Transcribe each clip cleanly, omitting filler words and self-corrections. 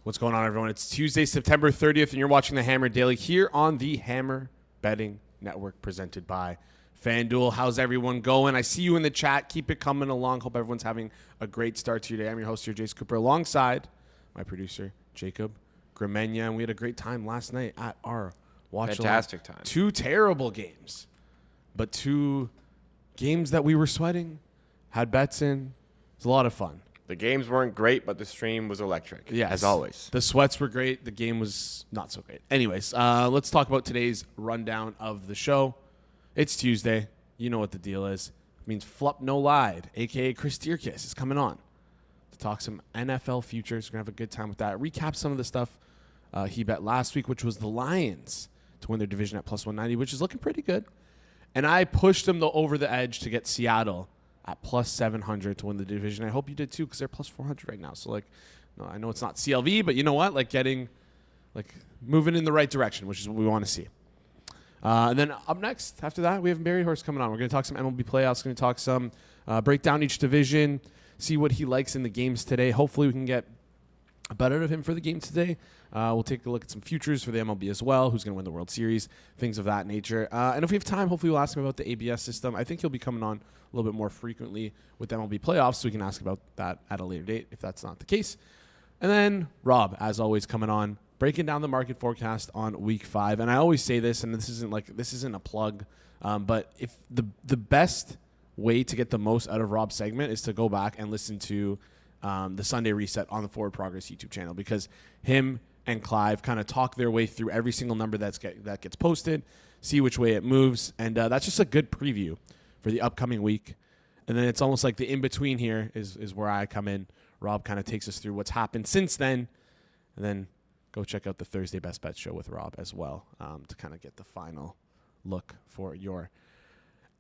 What's going on, everyone? It's Tuesday, September 30th, and you're watching the Hammer Daily here on the Hammer Betting Network, presented by FanDuel. How's everyone going? I see you in the chat. Keep it coming along. Hope everyone's having a great start to your day. I'm your host here, Jace Cooper, alongside my producer, Jacob Gramenya, and we had a great time last night at our watch. Fantastic time. 2 terrible games, but 2 games that we were sweating, had bets in. It was a lot of fun. The games weren't great, but the stream was electric. Yes. As always. The sweats were great. The game was not so great. Anyways, let's talk about today's rundown of the show. It's Tuesday. You know what the deal is. It means Flup No Lied, a.k.a. Chris Dierkes, is coming on to talk some NFL futures. We're going to have a good time with that. Recap some of the stuff he bet last week, which was the Lions to win their division at plus 190, which is looking pretty good. And I pushed them over the edge to get Seattle at plus 700 to win the division. I hope you did too, because they're plus 400 right now. So, no, I know it's not CLV, but you know what? Moving in the right direction, which is what we want to see. And then up next, after that, we have BerryHorse coming on. We're going to talk some MLB playoffs. Going to talk some, break down each division, see what he likes in the games today. Hopefully, we can get a bet out of him for the game today. We'll take a look at some futures for the MLB as well, who's going to win the World Series, things of that nature. And if we have time, hopefully we'll ask him about the ABS system. I think he'll be coming on a little bit more frequently with the MLB playoffs, so we can ask about that at a later date if that's not the case. And then Rob, as always, coming on, breaking down the market forecast on Week 5. And I always say this, and this isn't a plug, but if the best way to get the most out of Rob's segment is to go back and listen to the Sunday Reset on the Forward Progress YouTube channel, because him and Clive kind of talk their way through every single number that gets posted, see which way it moves, and that's just a good preview for the upcoming week. And then it's almost like the in-between here is where I come in. Rob kind of takes us through what's happened since then, and then go check out the Thursday Best Bet show with Rob as well to kind of get the final look for your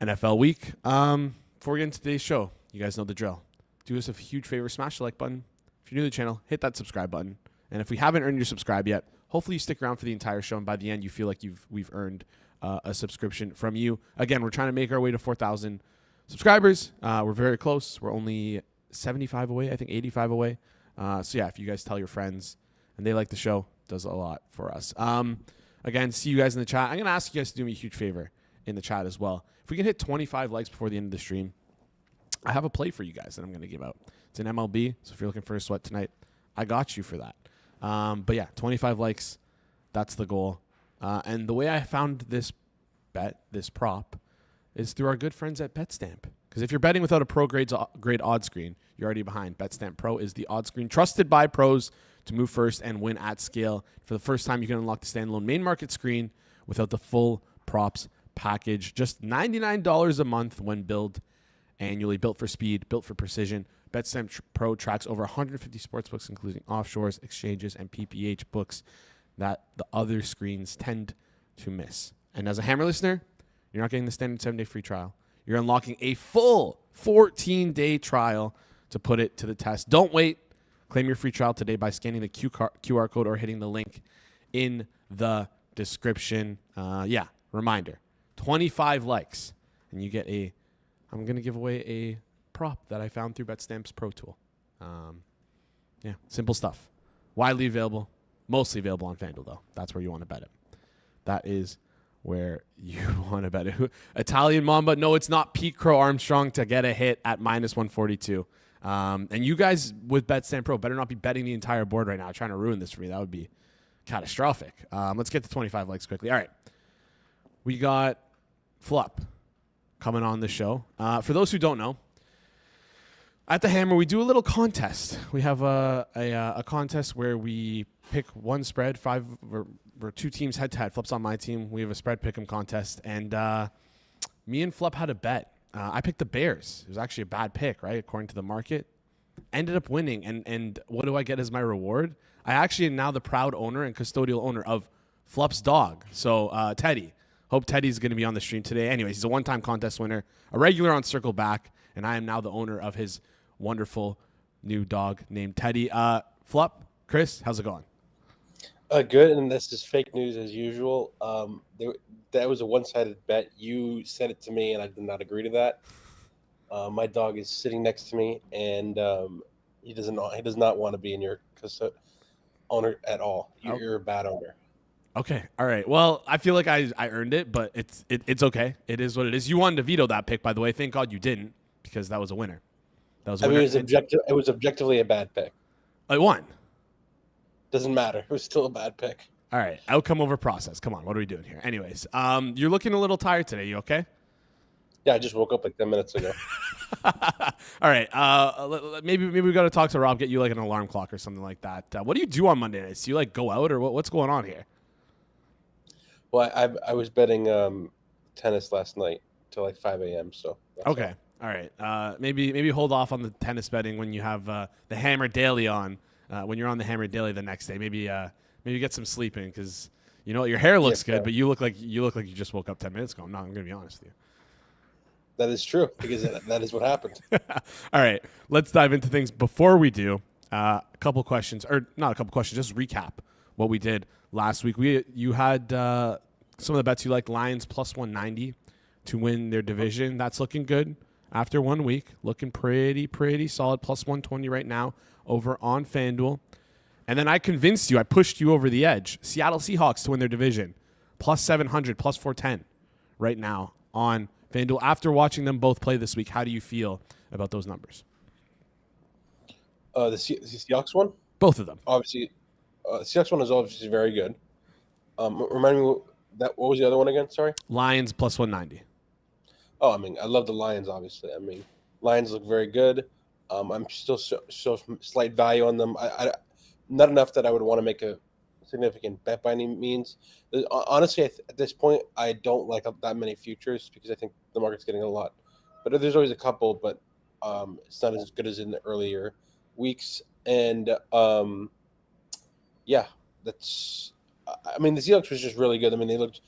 NFL week. Before we get into today's show, you guys know the drill. Do us a huge favor, smash the like button. If you're new to the channel, hit that subscribe button. And if we haven't earned your subscribe yet, hopefully you stick around for the entire show, and by the end you feel like we've earned a subscription from you. Again, we're trying to make our way to 4,000 subscribers. We're very close. We're only 75 away, I think 85 away. So yeah, if you guys tell your friends and they like the show, it does a lot for us. Again, see you guys in the chat. I'm going to ask you guys to do me a huge favor in the chat as well. If we can hit 25 likes before the end of the stream, I have a play for you guys that I'm going to give out. It's an MLB, so if you're looking for a sweat tonight, I got you for that. But yeah, 25 likes, that's the goal. And the way I found this prop, is through our good friends at BetStamp. Because if you're betting without a pro grade odds screen, you're already behind. BetStamp Pro is the odds screen trusted by pros to move first and win at scale. For the first time, you can unlock the standalone main market screen without the full props package. Just $99 a month when billed annually. Built for speed, built for precision. BetStamp Pro tracks over 150 sportsbooks, including offshores, exchanges, and PPH books that the other screens tend to miss. And as a Hammer listener, you're not getting the standard 7-day free trial. You're unlocking a full 14-day trial to put it to the test. Don't wait. Claim your free trial today by scanning the QR code or hitting the link in the description. Reminder, 25 likes, and you get I'm going to give away a prop that I found through BetStamp's Pro Tool. Simple stuff. Widely available, mostly available on FanDuel, though. That's where you want to bet it. That is where you want to bet it. Italian Mamba, no, it's not Pete Crow Armstrong to get a hit at minus 142. And you guys with BetStamp Pro better not be betting the entire board right now, trying to ruin this for me. That would be catastrophic. Let's get to 25 likes quickly. All right. We got Flup coming on the show. For those who don't know, at the Hammer, we do a little contest. We have a contest where we pick one spread, or 2 teams head-to-head. Flup's on my team. We have a spread pick'em contest, and me and Flup had a bet. I picked the Bears. It was actually a bad pick, right, according to the market. Ended up winning, and what do I get as my reward? I actually am now the proud owner and custodial owner of Flup's dog. So, Teddy. Hope Teddy's going to be on the stream today. Anyways, he's a one-time contest winner, a regular on Circle Back, and I am now the owner of his wonderful new dog named Teddy. Flup, Chris, how's it going? Good, and this is fake news as usual. That was a one-sided bet. You said it to me, and I did not agree to that. My dog is sitting next to me, and he does not want to be in your owner at all. Oh. You're a bad owner. Okay. All right. Well, I feel like I earned it, but it's okay. It is what it is. You wanted to veto that pick, by the way. Thank God you didn't, because that was a winner. That was a I mean, winner. it was objectively a bad pick. I won. Doesn't matter. It was still a bad pick. All right. Outcome over process. Come on. What are we doing here? Anyways, you're looking a little tired today. You okay? Yeah, I just woke up like 10 minutes ago. All right. Maybe we got to talk to Rob, get you like an alarm clock or something like that. What do you do on Monday nights? Do you like go out or what's going on here? Well, I was betting tennis last night till like 5 a.m. So okay. All right. Maybe hold off on the tennis betting when you have the Hammer Daily on. When you're on the Hammer Daily the next day, maybe get some sleep in, because your hair looks good, but you look like you just woke up 10 minutes ago. I'm going to be honest with you. That is true, because that is what happened. All right, let's dive into things. Before we do, a couple questions, or not a couple questions, just recap what we did last week. You had some of the bets you liked. Lions plus 190 to win their division. That's looking good after 1 week. Looking pretty solid. Plus 120 right now over on FanDuel. And then I convinced you. I pushed you over the edge. Seattle Seahawks to win their division. Plus 700, plus 410 right now on FanDuel. After watching them both play this week, how do you feel about those numbers? The Seahawks one? Both of them. Obviously, the Seahawks one is obviously very good. Remind me, what was the other one again? Sorry? Lions plus 190. Oh, I mean, I love the Lions, obviously. I mean, Lions look very good. I'm still so slight value on them. I not enough that I would want to make a significant bet by any means. Honestly, at this point, I don't like that many futures, because I think the market's getting a lot. But there's always a couple, but it's not as good as in the earlier weeks. And yeah, that's. I mean, the Seahawks was just really good. I mean, they looked.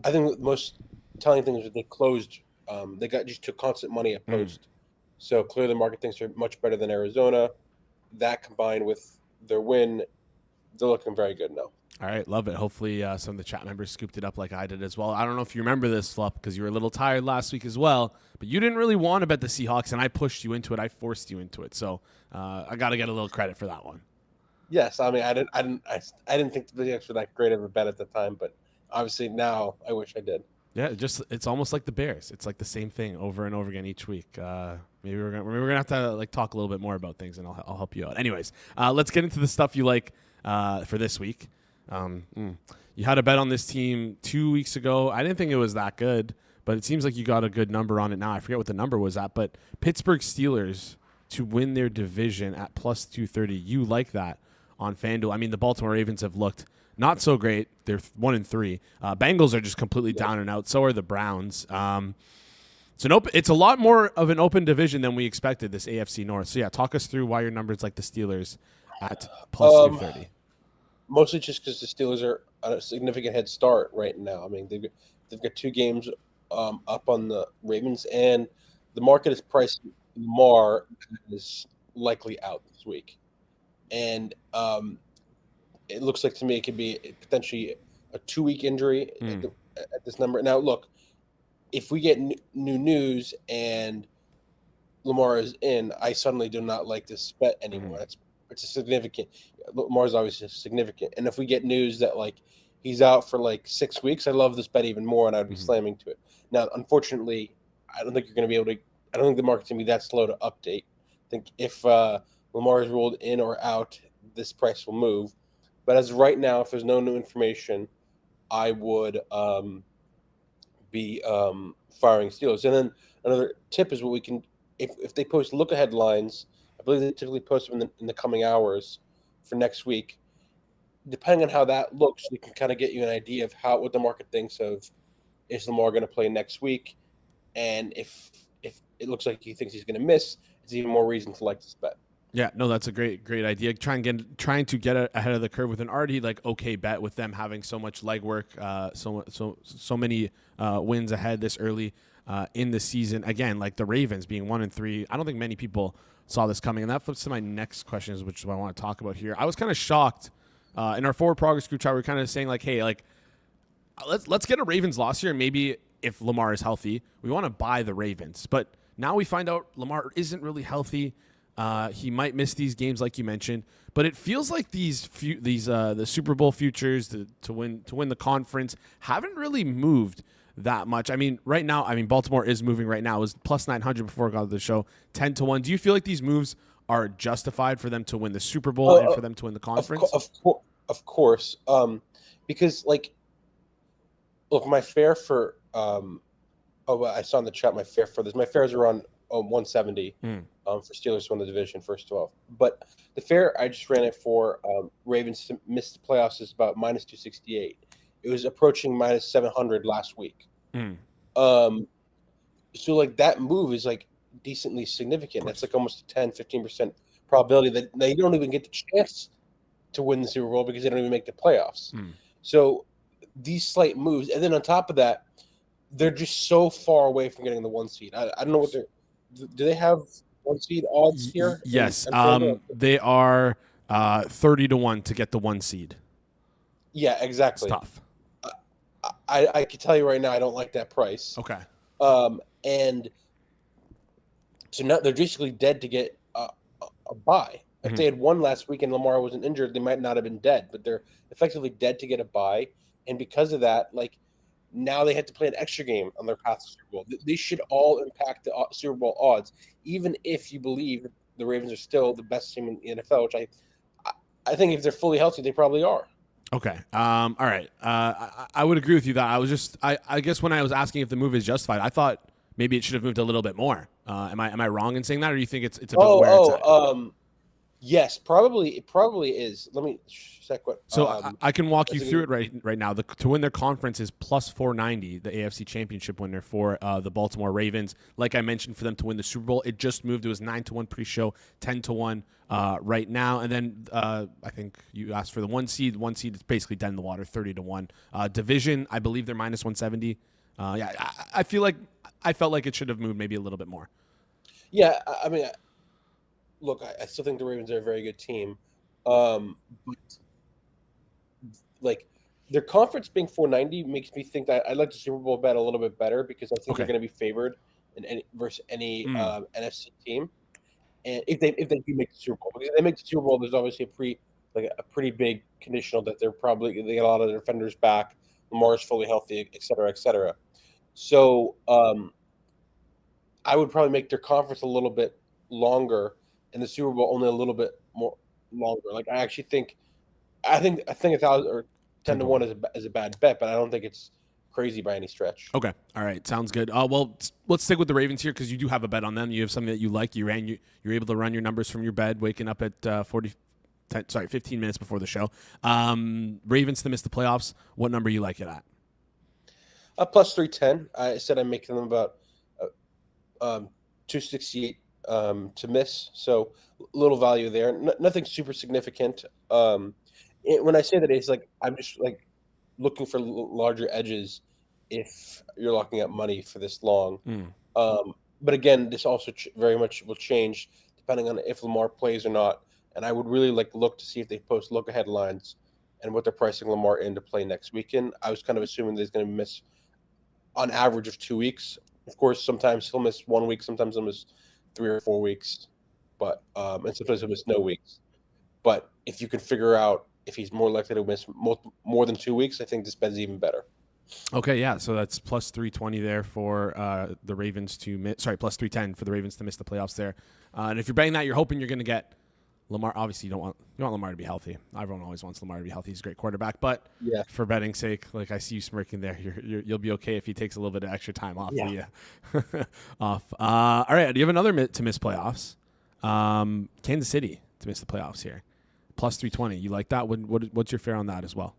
I think the most telling thing is that they closed. They just took constant money at post. So clearly, the market thinks they're much better than Arizona. That combined with their win, they're looking very good now. All right, love it. Hopefully some of the chat members scooped it up like I did as well. I don't know if you remember this, Flup, because you were a little tired last week as well, but you didn't really want to bet the Seahawks, and I pushed you into it. I forced you into it. So I got to get a little credit for that one. Yes, I mean, I didn't think the Seahawks were that great of a bet at the time, but obviously now I wish I did. Yeah, it's almost like the Bears. It's like the same thing over and over again each week. Maybe we're gonna have to like talk a little bit more about things, and I'll help you out. Anyways, let's get into the stuff you like for this week. You had a bet on this team 2 weeks ago. I didn't think it was that good, but it seems like you got a good number on it now. I forget what the number was at, but Pittsburgh Steelers to win their division at plus 230. You like that on FanDuel? I mean, the Baltimore Ravens have looked not so great. They're 1-3. Bengals are just completely down and out. So are the Browns. It's a lot more of an open division than we expected, this AFC North. So yeah, talk us through why your numbers like the Steelers at plus 230. Mostly just because the Steelers are on a significant head start right now. I mean, they've got 2 games up on the Ravens, and the market is pricing Lamar is likely out this week, and it looks like to me it could be potentially a 2-week injury at this number. Now, look, if we get new news and Lamar is in, I suddenly do not like this bet anymore. It's a significant. Lamar's obviously significant, and if we get news that like he's out for like 6 weeks, I love this bet even more, and I'd be slamming to it. Now, unfortunately, I don't think you're going to be able to. I don't think the market's going to be that slow to update. I think if Lamar is ruled in or out, this price will move. But as of right now, if there's no new information, I would be firing Steelers. And then another tip is what we can, if they post look-ahead lines, I believe they typically post them in the coming hours for next week. Depending on how that looks, we can kind of get you an idea of what the market thinks of, is Lamar going to play next week? And if it looks like he thinks he's going to miss, it's even more reason to like this bet. Yeah, no, that's a great idea. Trying to get ahead of the curve with an already like okay bet, with them having so much legwork, so many wins ahead this early in the season. Again, like the Ravens being 1-3, I don't think many people saw this coming, and that flips to my next question, which is what I want to talk about here. I was kind of shocked in our forward progress group chat. We were kind of saying like, hey, like let's get a Ravens loss here, and maybe if Lamar is healthy, we want to buy the Ravens, but now we find out Lamar isn't really healthy. He might miss these games, like you mentioned, but it feels like the Super Bowl futures to win the conference haven't really moved that much. I mean, right now, Baltimore is moving right now. It was plus 900 before I got to the show, 10-1. Do you feel like these moves are justified for them to win the Super Bowl and for them to win the conference? Of course. Because like, look, my fare for I saw in the chat my fare for this. My fares are on 170 for Steelers to win the division, first of all. But the fare I just ran it for Ravens to miss the playoffs is about minus 268. It was approaching minus 700 last week. So like that move is like decently significant. That's like almost a 10-15% probability that they don't even get the chance to win the Super Bowl because they don't even make the playoffs. So these slight moves, and then on top of that, they're just so far away from getting the 1 seed. I don't know what they're. Do they have 1 seed odds here? Yes, they are 30-1 to get the 1 seed. Yeah, exactly. It's tough. I can tell you right now, I don't like that price. Okay. And so now they're basically dead to get a bye. If they had won last week and Lamar wasn't injured, they might not have been dead, but they're effectively dead to get a bye. And because of that, like now they have to play an extra game on their path to Super Bowl. These should all impact the Super Bowl odds, even if you believe the Ravens are still the best team in the NFL, which I think if they're fully healthy, they probably are. Okay. All right. I would agree with you that I guess when I was asking if the move is justified, I thought maybe it should have moved a little bit more. Am I wrong in saying that, or do you think it's about where it's at? Yes, probably. It probably is. Let me check what. So I can walk you through it right now. To win their conference is plus 490, the AFC Championship winner for the Baltimore Ravens. Like I mentioned, for them to win the Super Bowl, it just moved. It was 9-1 pre-show, 10-1 right now. And then I think you asked for the 1 seed. 1 seed is basically dead in the water, 30-1. Division, I believe they're minus 170. I feel like I felt like it should have moved maybe a little bit more. Yeah, I mean. Look, I still think the Ravens are a very good team, but like their conference being 490 makes me think that I'd like the Super Bowl bet a little bit better because I think they're going to be favored versus any NFC team, and if they do make the Super Bowl, because if they make the Super Bowl, there's obviously a pretty big conditional that they get a lot of their defenders back, Lamar's fully healthy, et cetera, et cetera. So I would probably make their conference a little bit longer. And the Super Bowl only a little bit more longer. Like I think 1,000 or 10-1 is a bad bet, but I don't think it's crazy by any stretch. Okay, all right, sounds good. Well, let's stick with the Ravens here because you do have a bet on them. You have something that you like. You're able to run your numbers from your bed, waking up at 15 minutes before the show. Ravens to miss the playoffs. What number you like it at? Plus 310. I said I'm making them about 268. To miss, so little value there. Nothing super significant. When I say that, it's like I'm just like looking for larger edges if you're locking up money for this long. But again, this also very much will change depending on if Lamar plays or not. And I would really look to see if they post look-ahead lines and what they're pricing Lamar in to play next weekend. I was kind of assuming that he's going to miss on average of 2 weeks. Of course, sometimes he'll miss 1 week, sometimes he'll miss 3 or 4 weeks, but and sometimes he'll miss no weeks. But if you can figure out if he's more likely to miss more than 2 weeks, I think this bet is even better. Okay, yeah. So that's plus 320 there for the Ravens to miss. Sorry, plus 310 for the Ravens to miss the playoffs there. And if you're betting that, you're hoping you're going to get Lamar. Obviously, you want Lamar to be healthy. Everyone always wants Lamar to be healthy. He's a great quarterback. But for betting's sake, like I see you smirking there, you'll be okay if he takes a little bit of extra time off. Yeah. All right. Do you have another to miss playoffs? Kansas City to miss the playoffs here. Plus 320. You like that? What's your fare on that as well?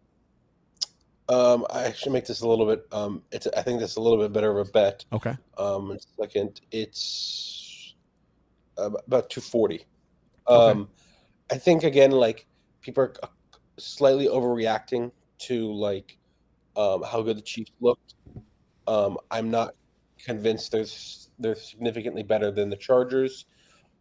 I actually make this a little bit. I think this is a little bit better of a bet. Okay. Second, it's about 240. Okay. I think again, like people are slightly overreacting to how good the Chiefs looked. I'm not convinced they're significantly better than the Chargers.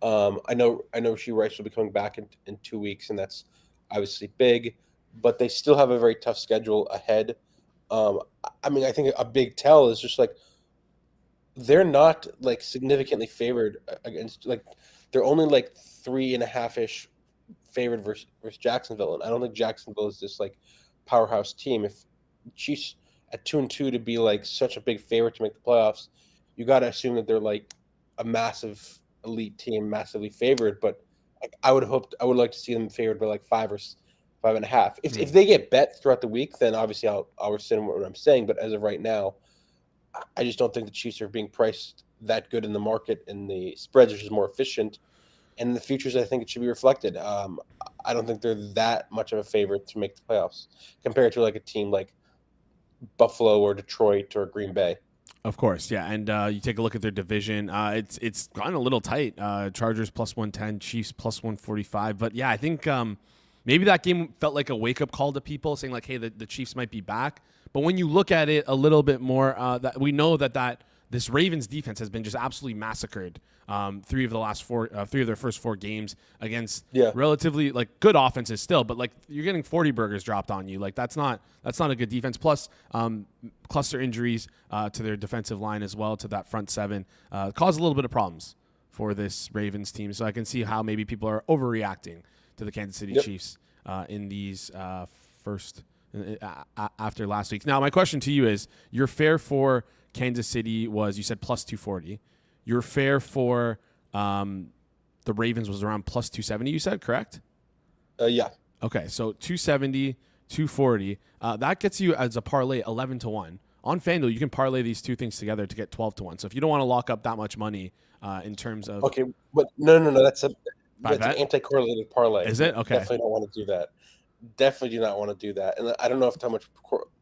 I know Rashee Rice will be coming back in 2 weeks, and that's obviously big. But they still have a very tough schedule ahead. I mean, I think a big tell is just they're not significantly favored against they're only like 3.5-ish favored versus Jacksonville, and I don't think Jacksonville is this like powerhouse team. If Chiefs at 2-2 to be like such a big favorite to make the playoffs, you got to assume that they're like a massive elite team, massively favored. But I would like to see them favored by like 5 or 5.5. If they get bet throughout the week, then obviously I'll rescind what I'm saying. But as of right now, I just don't think the Chiefs are being priced that good in the market, and the spreads are just more efficient. And in the futures, I think it should be reflected. I don't think they're that much of a favorite to make the playoffs compared to like a team like Buffalo or Detroit or Green Bay. Of course, yeah. And you take a look at their division. It's gotten a little tight. Chargers plus 110, Chiefs plus 145. But yeah, I think maybe that game felt like a wake-up call to people, saying like, hey, the Chiefs might be back. But when you look at it a little bit more, that we know that this Ravens defense has been just absolutely massacred. Three of their first 4 games against relatively like good offenses still, but like you're getting 40 burgers dropped on you. Like that's not a good defense. Plus cluster injuries to their defensive line as well, to that front 7, caused a little bit of problems for this Ravens team. So I can see how maybe people are overreacting to the Kansas City Chiefs in these after last week. Now my question to you is, your fair for Kansas City was, you said plus 240. Your fair for the Ravens was around plus 270, you said, correct? Yeah. Okay, so 270, 240. That gets you as a parlay 11-1. On FanDuel, you can parlay these two things together to get 12-1. So if you don't want to lock up that much money in terms of... Okay, but no. That's an anti-correlated parlay. Is it? Okay. Definitely don't want to do that. Definitely do not want to do that. And I don't know how much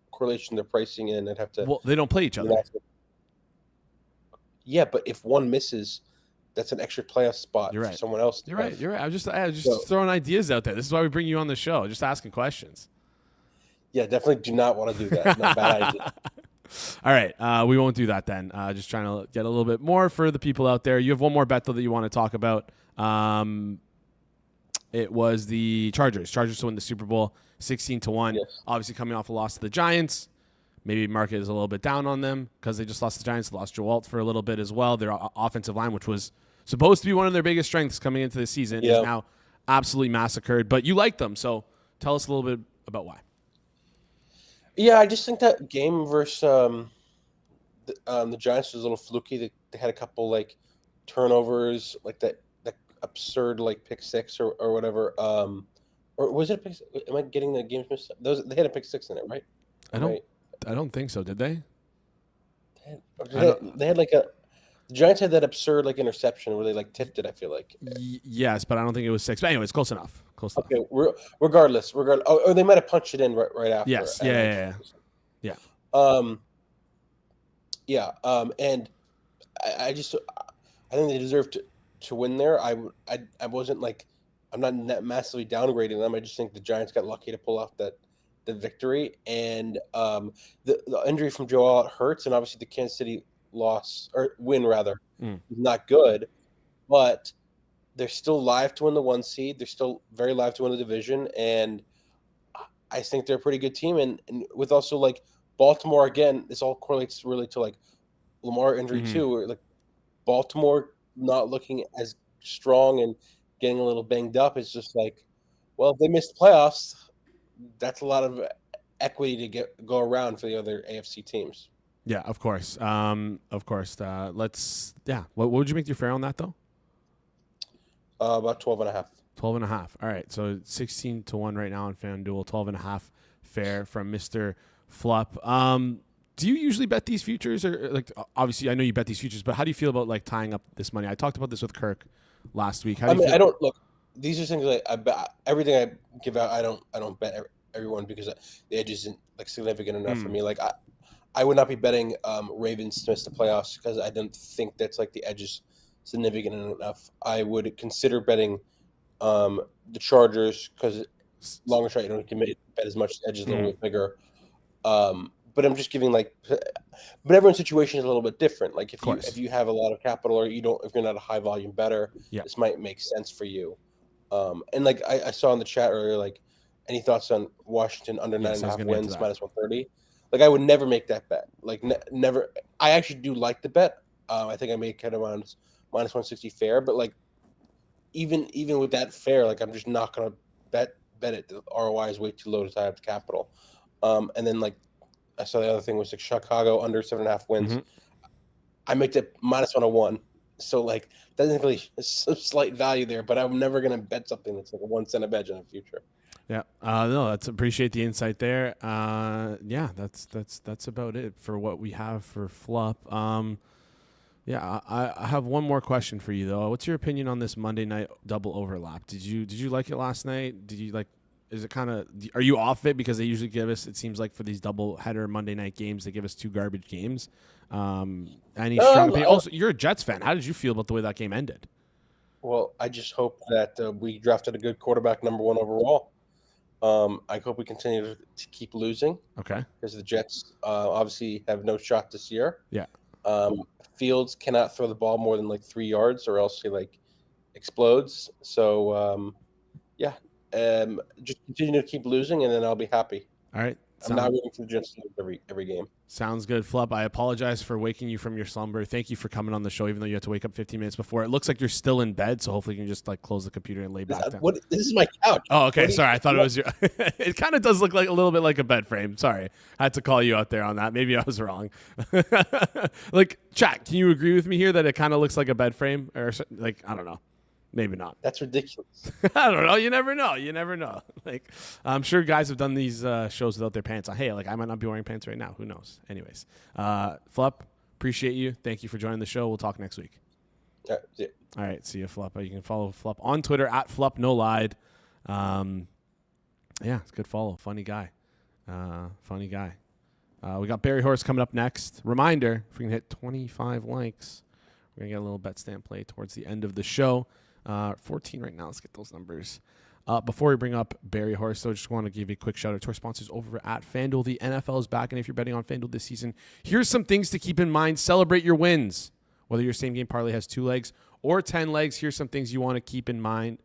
correlation they're pricing in. I'd have to... Well, they don't play each other. Yeah, but if one misses, that's an extra playoff spot for someone else. You're right. I was just throwing ideas out there. This is why we bring you on the show, just asking questions. Yeah, definitely do not want to do that. Not a bad idea. All right, we won't do that then. Just trying to get a little bit more for the people out there. You have one more bet, though, that you want to talk about. It was the Chargers. Chargers to win the Super Bowl, 16-1. Yes. Obviously coming off a loss to the Giants. Maybe market is a little bit down on them because they just lost the Giants, lost Joe Alt for a little bit as well. Their offensive line, which was supposed to be one of their biggest strengths coming into the season, is now absolutely massacred. But you like them, so tell us a little bit about why. Yeah, I just think that game versus the Giants was a little fluky. They had a couple like turnovers, like that absurd like pick 6 or whatever. Or was it a pick? Am I getting the games mixed up? They had a pick 6 in it, right? I don't think so. Did they? They had like the Giants had that absurd like interception where they like tipped it. I feel like. Yes, but I don't think it was 6. But anyways, close enough. Okay, regardless. Oh, they might have punched it in right after. Yes. Yeah. And I think they deserve to win there. I wasn't like, I'm not massively downgrading them. I just think the Giants got lucky to pull off the victory, and the injury from Joe Alt hurts, and obviously the Kansas City win is not good, but they're still live to win the 1 seed. They're still very live to win the division, and I think they're a pretty good team. And with also like Baltimore, again, this all correlates really to like Lamar injury too, where like Baltimore not looking as strong and getting a little banged up. It's just like, well, if they miss the playoffs, that's a lot of equity to go around for the other AFC teams. Yeah, of course. What would you make your fair on that though? About 12.5. 12.5. All right. So 16-1 right now on FanDuel, 12.5 fair from Mr. Flup. Do you usually bet these futures, or like, obviously I know you bet these futures, but how do you feel about like tying up this money? I talked about this with Kirk last week. I don't look. These are things I bet. Everything I give out, I don't bet everyone because the edge isn't like significant enough for me. Like I would not be betting Ravens to miss the playoffs because I don't think that's like the edge is significant enough. I would consider betting the Chargers because longer shot you don't can bet as much. The edge is a little bit bigger. But I'm just giving like, but everyone's situation is a little bit different. Like if you have a lot of capital or if you're not a high volume bettor, this might make sense for you. And like I saw in the chat earlier, like any thoughts on Washington under 9.5 wins minus 130? Like I would never make that bet. Like never. I actually do like the bet. I think I made kind of minus 160 fair, but like even with that fair, like I'm just not gonna bet it. The ROI is way too low to tie up the capital. And then like I saw the other thing was like Chicago under 7.5 wins. Mm-hmm. I make it -101. So like technically some slight value there, but I'm never gonna bet something that's like a 1 cent a bet in the future. Yeah, no, that's appreciate the insight there. Yeah, that's about it for what we have for Flup. Yeah, I have one more question for you though. What's your opinion on this Monday night double overlap? Did you like it last night? Did you like? Is it kind of? Are you off it because they usually give us? It seems like for these double header Monday night games, they give us 2 garbage games. Any strong opinion? Also, you're a Jets fan. How did you feel about the way that game ended? Well, I just hope that we drafted a good quarterback, number 1 overall. I hope we continue to keep losing. Okay. Because the Jets obviously have no shot this year. Yeah. Fields cannot throw the ball more than like 3 yards, or else he like explodes. So just continue to keep losing, and then I'll be happy. All right. I'm not rooting for the Jets to lose every game. Sounds good, Flup. I apologize for waking you from your slumber. Thank you for coming on the show, even though you had to wake up 15 minutes before. It looks like you're still in bed, so hopefully you can just like close the computer and lay back down. This is my couch. Oh, okay. Sorry, I thought it was your. It kind of does look like a little bit like a bed frame. Sorry, I had to call you out there on that. Maybe I was wrong. Like, chat, can you agree with me here that it kind of looks like a bed frame, or like I don't know. Maybe not. That's ridiculous. I don't know. You never know. You never know. Like, I'm sure guys have done these shows without their pants on. Hey, like, I might not be wearing pants right now. Who knows? Anyways, Flup, appreciate you. Thank you for joining the show. We'll talk next week. All right. See you, Flup. You can follow Flup on Twitter at FlupNoLied. Yeah, it's a good follow. Funny guy. We got BerryHorse coming up next. Reminder, if we can hit 25 likes, we're going to get a little BetStamp play towards the end of the show. 14 right now. Let's get those numbers. Before we bring up BerryHorse, so I just want to give you a quick shout out to our sponsors over at FanDuel. The NFL is back, and if you're betting on FanDuel this season, here's some things to keep in mind. Celebrate your wins. Whether your same game parlay has 2 legs or 10 legs, here's some things you want to keep in mind.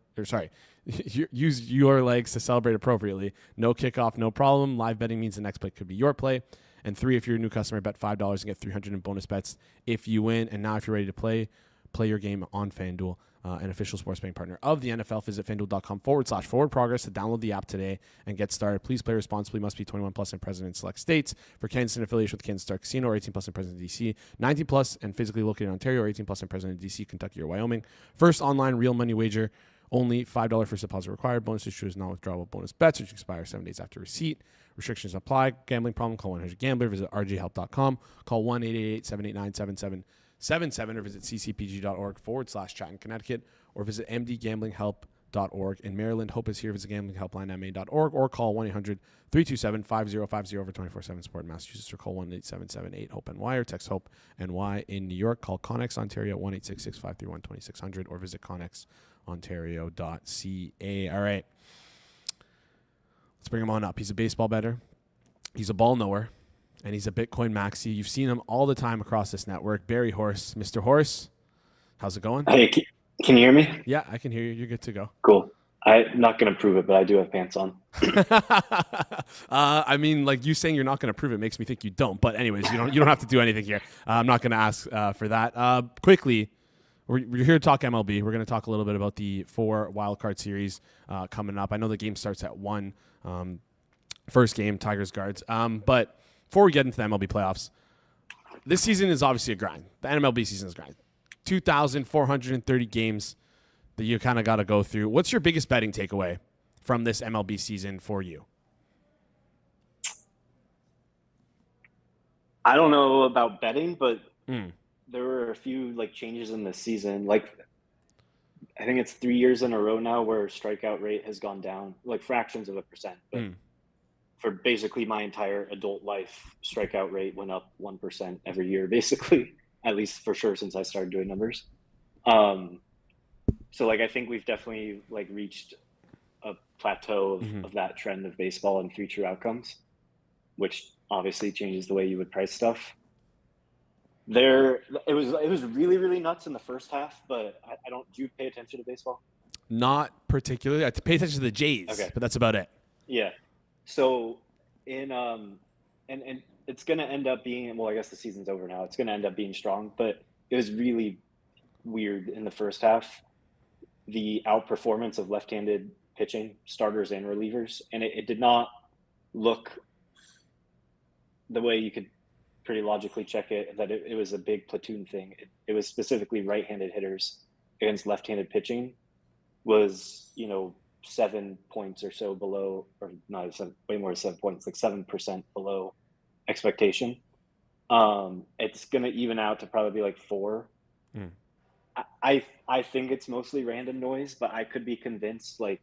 Use your legs to celebrate appropriately. No kickoff, no problem. Live betting means the next play could be your play. And 3, if you're a new customer, bet $5 and get $300 in bonus bets if you win. And now if you're ready to play your game on FanDuel. An official sports betting partner of the NFL. Visit FanDuel.com/forward progress to download the app today and get started. Please play responsibly. Must be 21 plus and present in select states. For Kansas and affiliation with Kansas Star Casino, or 18 plus and present in DC, 19 plus and physically located in Ontario, or 18 plus and present in DC, Kentucky, or Wyoming. First online real money wager. Only $5 first deposit required. Bonus issue is non-withdrawable bonus bets, which expire 7 days after receipt. Restrictions apply. Gambling problem? Call 1-800-GAMBLER. Visit rjhelp.com. Call 1-888-789-7777 or visit ccpg.org/chat in Connecticut, or visit mdgamblinghelp.org in Maryland. Hope is here. Visit gamblinghelplinema.org or call 1-800-327-5050 over 24/7 support in Massachusetts, or call 1-877-8-HOPE-NY or text HOPE-NY in New York. Call Connex Ontario at 1-866-531-2600 or visit connexontario.ca. All right. Let's bring him on up. He's a baseball bettor. He's a ball knower. And he's a Bitcoin maxi. You've seen him all the time across this network. BerryHorse. Mr. Horse, how's it going? Hey, can you hear me? Yeah, I can hear you. You're good to go. Cool. I'm not going to prove it, but I do have pants on. I mean, like you saying you're not going to prove it makes me think you don't. But anyways, you don't have to do anything here. I'm not going to ask for that. Quickly, we're here to talk MLB. We're going to talk a little bit about the 4 wildcard series coming up. I know the game starts at 1. First game, Tigers Guards. But before we get into the MLB playoffs, this season is obviously a grind. The MLB season is a grind. 2,430 games that you kind of got to go through. What's your biggest betting takeaway from this MLB season for you? I don't know about betting, but there were a few changes in the season. I think it's 3 years in a row now where strikeout rate has gone down, fractions of a percent. But for basically my entire adult life, strikeout rate went up 1% every year, basically, at least for sure since I started doing numbers. So I think we've definitely reached a plateau of that trend of baseball and future outcomes, which obviously changes the way you would price stuff. It was really, really nuts in the first half, but I don't. Do you pay attention to baseball? Not particularly. I pay attention to the Jays, but that's about it. Yeah. So and it's going to end up being, well, I guess the season's over now. It's going to end up being strong, but it was really weird in the first half. the outperformance of left-handed pitching, starters and relievers, and it did not look the way you could pretty logically check it, that it was a big platoon thing. It was specifically right-handed hitters against left-handed pitching was, 7 points or so below, or not seven, way more than 7 points, like 7% below expectation. It's going to even out to probably be like 4. I think it's mostly random noise, but I could be convinced like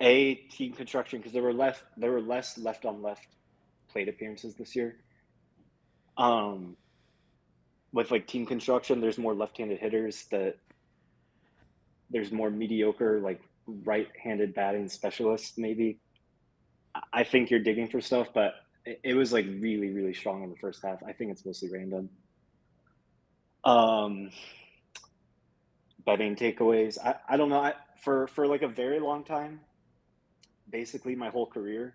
team construction, because there were less left on left plate appearances this year. With like team construction, there's more left-handed hitters, that there's more mediocre like right-handed batting specialists. Maybe I think you're digging for stuff, but it was like really, really strong in the first half. I think it's mostly random. Betting takeaways. I don't know. For like a very long time, basically my whole career,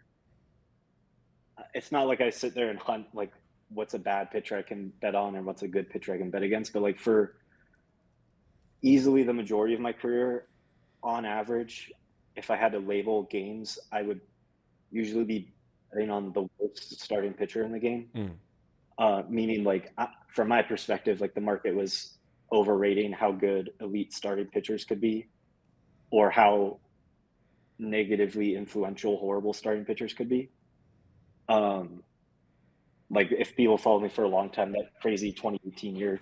it's not like I sit there and hunt like what's a bad pitcher I can bet on and what's a good pitcher I can bet against. But like for easily the majority of my career, on average, if I had to label games, I would usually be betting on the worst starting pitcher in the game. Meaning like from my perspective, like the market was overrating how good elite starting pitchers could be, or how negatively influential horrible starting pitchers could be. Like if people followed me for a long time, that crazy 2018 year,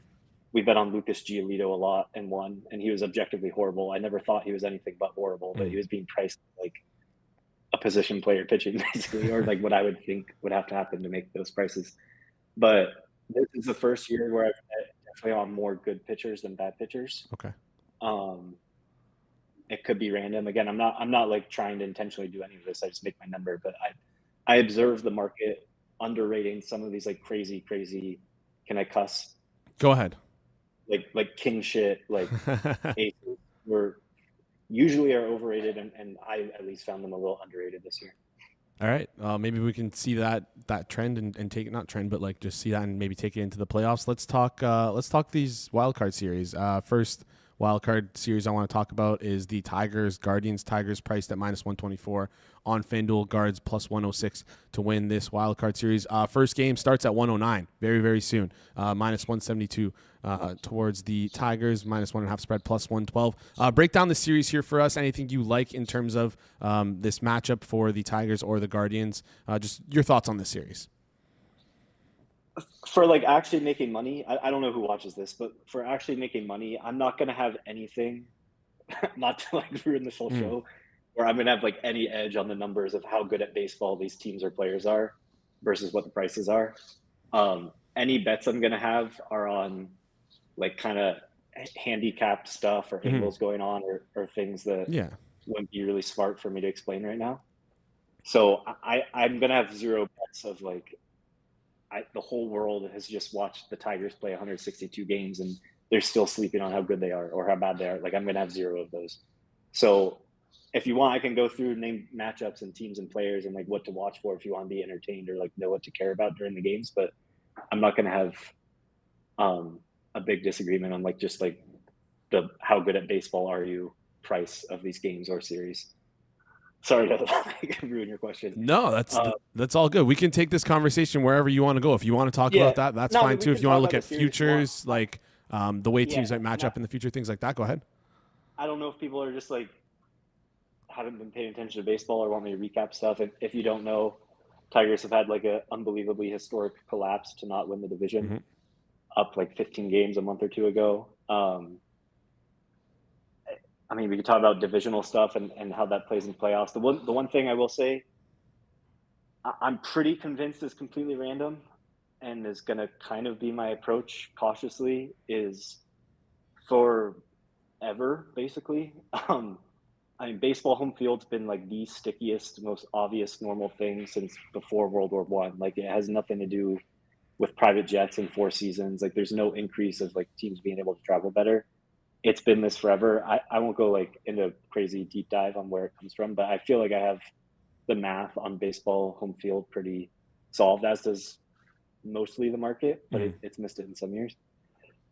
we bet on Lucas Giolito a lot and won, and he was objectively horrible. I never thought he was anything but horrible, but he was being priced like a position player pitching basically, or like what I would think would have to happen to make those prices. But this is the first year where I've bet definitely on more good pitchers than bad pitchers. Okay. It could be random. Again, I'm not like trying to intentionally do any of this. I just make my number, but I observe the market underrating some of these like crazy. Can I cuss? Go ahead. Like king shit, like aces were usually are overrated, and I at least found them a little underrated this year. All right. Maybe we can see that trend and take it, not trend, but like just see that and maybe take it into the playoffs. Let's talk these wild card series. First wild card series I want to talk about is the Tigers Guardians. Tigers priced at -124 on FanDuel, Guards +106 to win this wild card series. First game starts at 109 very, very soon. -172 towards the Tigers, -1.5 spread, +112. Break down the series here for us. Anything you like in terms of this matchup for the Tigers or the Guardians? Just your thoughts on this series. For like actually making money, I don't know who watches this, but for actually making money, I'm not going to have anything, not to like ruin this whole show, where I'm going to have like any edge on the numbers of how good at baseball these teams or players are versus what the prices are. Any bets I'm going to have are on like kind of handicap stuff or angles going on, or things that wouldn't be really smart for me to explain right now. So I'm going to have zero bets of like, the whole world has just watched the Tigers play 162 games and they're still sleeping on how good they are or how bad they are. Like I'm going to have zero of those. So if you want, I can go through name matchups and teams and players and like what to watch for if you want to be entertained or like know what to care about during the games. But I'm not going to have a big disagreement on like just like the how good at baseball are you price of these games or series. Sorry to ruin your question. No, that's all good. We can take this conversation wherever you want to go. If you want to talk about that, that's fine too. If you want to look at futures, like the way teams might match up in the future, things like that, go ahead. I don't know if people are just like haven't been paying attention to baseball or want me to recap stuff. If you don't know, Tigers have had like an unbelievably historic collapse to not win the division, up like 15 games a month or two ago. I mean, we could talk about divisional stuff and how that plays in playoffs. The one thing I will say, I'm pretty convinced is completely random and is going to kind of be my approach cautiously, is forever, basically. I mean, baseball home field's been like the stickiest, most obvious normal thing since before World War I. Like it has nothing to do with private jets and Four Seasons. Like there's no increase of like teams being able to travel better. It's been this forever. I won't go like into crazy deep dive on where it comes from, but I feel like I have the math on baseball home field pretty solved, as does mostly the market, but it's missed it in some years.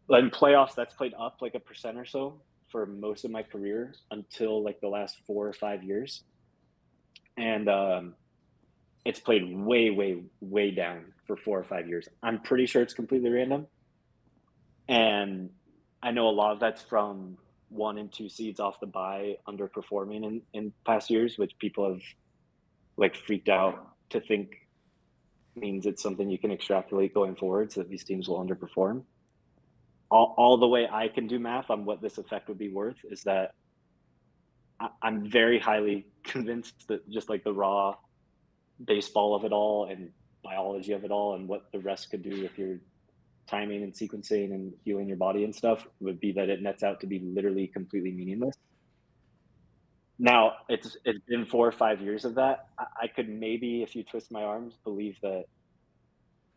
But in playoffs, that's played up like 1% or so. for most of my career until like the last 4 or 5 years, and it's played way, way, way down for 4 or 5 years. I'm pretty sure it's completely random, and I know a lot of that's from 1 and 2 seeds off the bye underperforming in past years, which people have like freaked out to think means it's something you can extrapolate going forward, so that these teams will underperform. All the way I can do math on what this effect would be worth is that I'm very highly convinced that just like the raw baseball of it all and biology of it all and what the rest could do with your timing and sequencing and healing your body and stuff would be that it nets out to be literally completely meaningless. Now it's been 4 or 5 years of that. I could maybe, if you twist my arms, believe that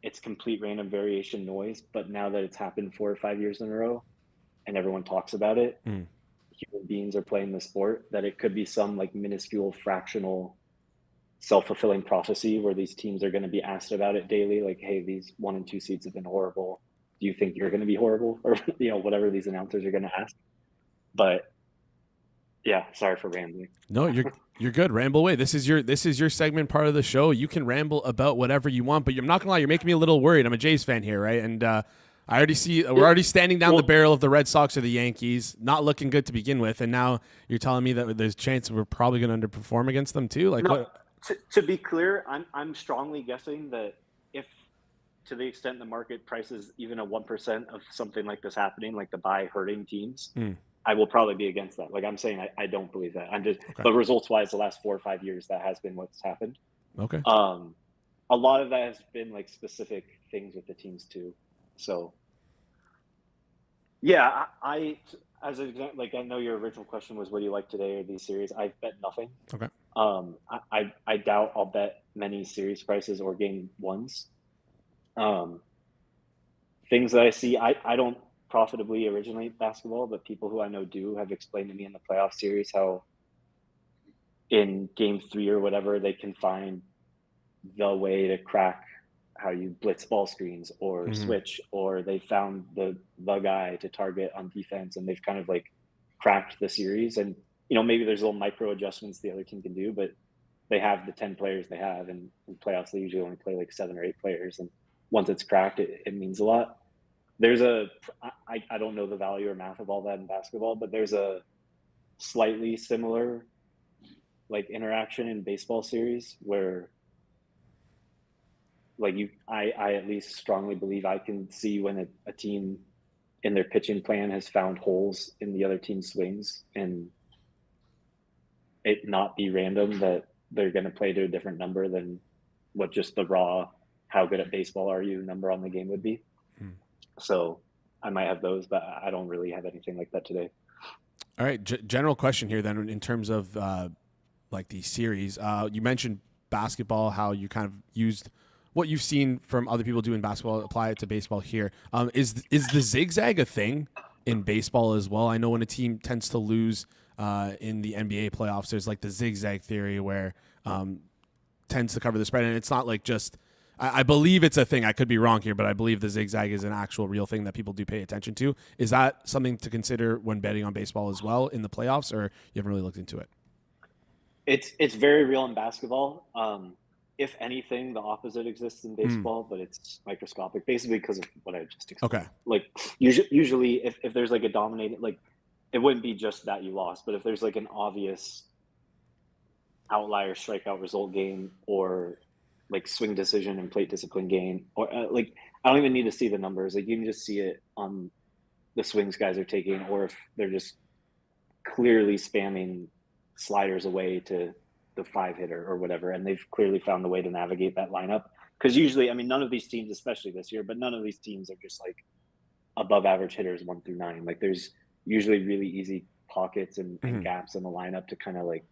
it's complete random variation noise, but now that it's happened 4 or 5 years in a row and everyone talks about it, human beings are playing the sport, that it could be some like minuscule fractional self-fulfilling prophecy where these teams are going to be asked about it daily, like, hey, these 1 and 2 seeds have been horrible, do you think you're going to be horrible, or whatever these announcers are going to ask. But yeah, sorry for rambling. No, you're good. Ramble away. This is your segment, part of the show. You can ramble about whatever you want, but I'm not gonna lie, you're making me a little worried. I'm a Jays fan here, right? And I already see we're already standing down the barrel of the Red Sox or the Yankees, not looking good to begin with, and now you're telling me that there's a chance we're probably going to underperform against them too. Like, No, what? to be clear, I'm strongly guessing that if, to the extent the market prices even a 1% of something like this happening, like the buy hurting teams, I will probably be against that. Like I'm saying, I don't believe that. I'm just, Okay. but results-wise, the last 4 or 5 years, that has been what's happened. Okay. A lot of that has been like specific things with the teams too. So, yeah, I as an example, like I know your original question was, what do you like today or these series? I've bet nothing. Okay. I doubt I'll bet many series prices or game ones. Things that I see, I don't profitably originate basketball, but people who I know do have explained to me in the playoff series how in game 3 or whatever, they can find the way to crack how you blitz ball screens or switch, or they found the guy to target on defense, and they've kind of like cracked the series. And maybe there's little micro adjustments the other team can do, but they have the 10 players they have, and in playoffs they usually only play like 7 or 8 players, and once it's cracked, it means a lot. There's I don't know the value or math of all that in basketball, but there's a slightly similar like interaction in baseball series where like I at least strongly believe I can see when a team in their pitching plan has found holes in the other team's swings, and it not be random that they're going to play to a different number than what just the raw how good at baseball are you number on the game would be. So I might have those, but I don't really have anything like that today. All right. General question here then, in terms of like the series. You mentioned basketball, how you kind of used what you've seen from other people do in basketball, apply it to baseball here. Is the zigzag a thing in baseball as well? I know when a team tends to lose in the NBA playoffs, there's like the zigzag theory where tends to cover the spread, and it's not like just. I believe it's a thing. I could be wrong here, but I believe the zigzag is an actual real thing that people do pay attention to. Is that something to consider when betting on baseball as well in the playoffs, or you haven't really looked into it? It's very real in basketball. If anything, the opposite exists in baseball, but it's microscopic, basically because of what I just explained. Okay. Like usually if there's like a dominated, like it wouldn't be just that you lost, but if there's like an obvious outlier strikeout result game or like swing decision and plate discipline game, or like I don't even need to see the numbers. Like you can just see it on the swings guys are taking, or if they're just clearly spamming sliders away to the 5-hitter or whatever, and they've clearly found a way to navigate that lineup. Because usually, I mean, none of these teams, especially this year, but none of these teams are just like above average hitters 1 through 9. Like there's usually really easy pockets and gaps in the lineup to kind of like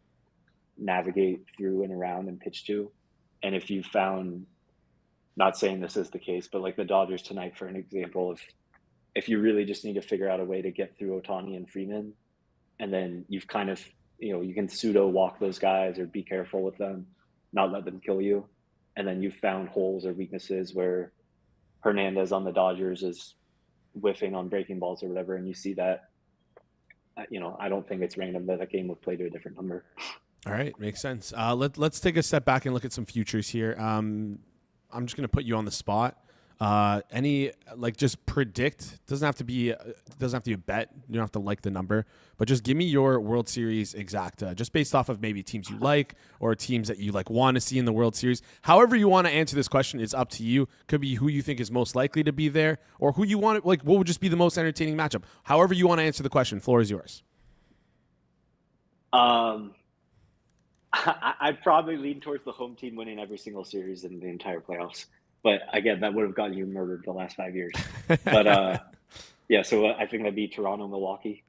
navigate through and around and pitch to. And if you found, not saying this is the case, but like the Dodgers tonight, for an example, if you really just need to figure out a way to get through Ohtani and Freeman, and then you've kind of, you can pseudo walk those guys or be careful with them, not let them kill you. And then you've found holes or weaknesses where Hernandez on the Dodgers is whiffing on breaking balls or whatever, and you see that. I don't think it's random that a game would play to a different number. All right, makes sense. Let's take a step back and look at some futures here. I'm just gonna put you on the spot. Just predict. Doesn't have to be a bet. You don't have to like the number, but just give me your World Series exacta, just based off of maybe teams you like or teams that you like want to see in the World Series. However you want to answer this question, it's up to you. Could be who you think is most likely to be there, or who you want. Like, what would just be the most entertaining matchup? However you want to answer the question. Floor is yours. I'd probably lean towards the home team winning every single series in the entire playoffs. But again, that would have gotten you murdered the last 5 years. But yeah, so I think that'd be Toronto, Milwaukee.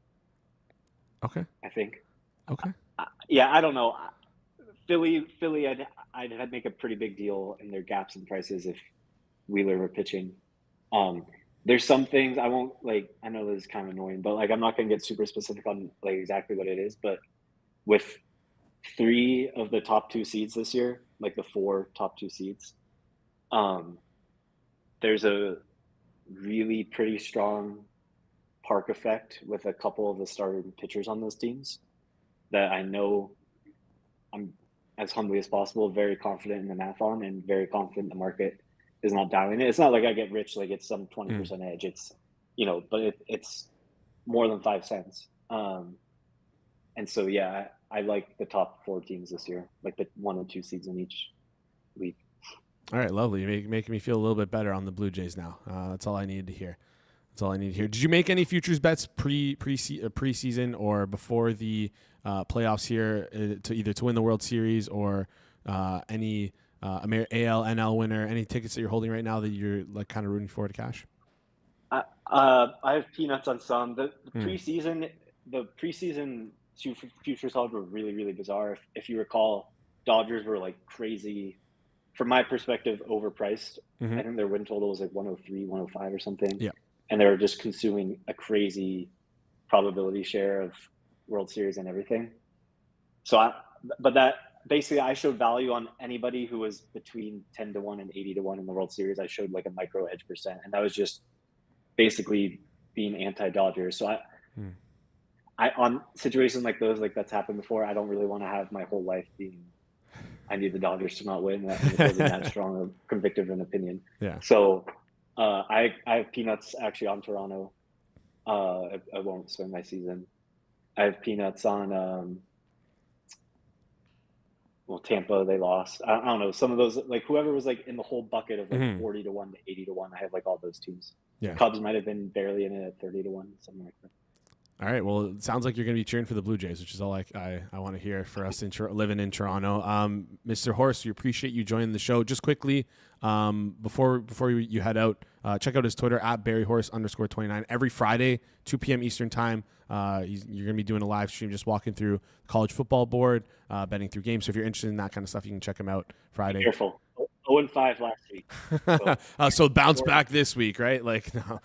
Okay. I think. Okay. Yeah, I don't know. Philly, I'd make a pretty big deal in their gaps in prices if Wheeler were pitching. There's some things I won't like. I know this is kind of annoying, but like I'm not going to get super specific on like exactly what it is. But with 3 of the top 2 seeds this year, like the 4 top 2 seeds, there's a really pretty strong park effect with a couple of the starting pitchers on those teams that I know I'm, as humbly as possible, very confident in the math on, and very confident the market is not dialing it. It's not like I get rich, like it's some 20% edge. It's, but it's more than 5 cents. And so, yeah, I like the top 4 teams this year, like the 1 and 2 seeds in each league. All right, lovely. You're making me feel a little bit better on the Blue Jays now. That's all I needed to hear. Did you make any futures bets preseason or before the playoffs here to win the World Series, or any AL, NL winner? Any tickets that you're holding right now that you're like kind of rooting for to cash? I have peanuts on some. The preseason futures odds were really, really bizarre. If you recall, Dodgers were like crazy, from my perspective, overpriced. I think their win total was like 103, 105 or something. Yeah. And they were just consuming a crazy probability share of World Series and everything. So I showed value on anybody who was between 10 to 1 and 80 to 1 in the World Series. I showed like a micro edge percent, and that was just basically being anti-Dodgers. So I on situations like those, like that's happened before, I don't really want to have my whole life being I need the Dodgers to not win. That wasn't that strong or convicted of an opinion. Yeah. So I have peanuts actually on Toronto. I won't swing my season. I have peanuts on Tampa. They lost. I don't know, some of those, like whoever was like in the whole bucket of like 40 to 1 to 80 to 1. I have like all those teams. Yeah. Cubs might have been barely in it at 30 to 1, something like that. All right. Well, it sounds like you're going to be cheering for the Blue Jays, which is all I want to hear for us living in Toronto. Mr. Horse, we appreciate you joining the show. Just quickly, before you head out, check out his Twitter at BerryHorse_29. Every Friday, 2 p.m. Eastern time, you're going to be doing a live stream, just walking through college football board, betting through games. So if you're interested in that kind of stuff, you can check him out Friday. Be careful. 0-5 last week. So bounce back this week, right? Like, no.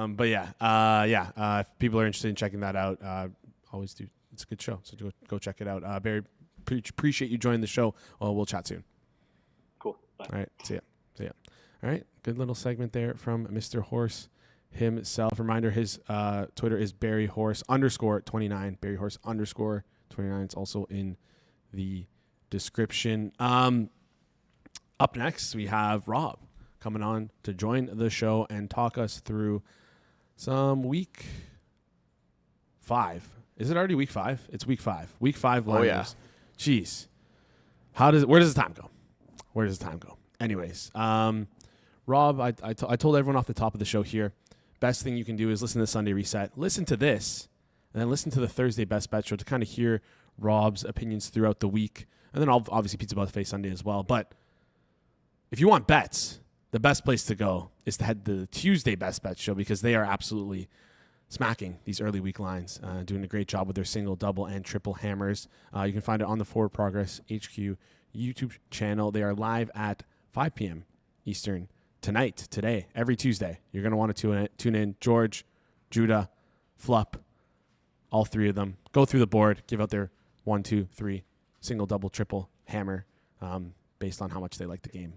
But if people are interested in checking that out, always do. It's a good show, so go check it out. Barry, appreciate you joining the show. We'll chat soon. Cool. Bye. All right. See ya. All right. Good little segment there from Mr. Horse himself. Reminder, his Twitter is BerryHorse_29. BerryHorse_29. It's also in the description. Up next, we have Rob coming on to join the show and talk us through some week 5. Is it already week 5? It's week 5. Week 5 lineups. Oh, yeah. Jeez. Where does the time go? Anyways, Rob, I told everyone off the top of the show here, best thing you can do is listen to Sunday Reset. Listen to this, and then listen to the Thursday Best Bet show to kind of hear Rob's opinions throughout the week. And then obviously Pizza About the Face Sunday as well. But if you want bets, the best place to go is to head to the Tuesday Best Bet show, because they are absolutely smacking these early week lines, doing a great job with their single, double, and triple hammers. You can find it on the Forward Progress HQ YouTube channel. They are live at 5 p.m. Eastern today, every Tuesday. You're going to want to tune in. George, Judah, Flup, all 3 of them. Go through the board, give out their 1, 2, 3, single, double, triple, hammer, based on how much they like the game.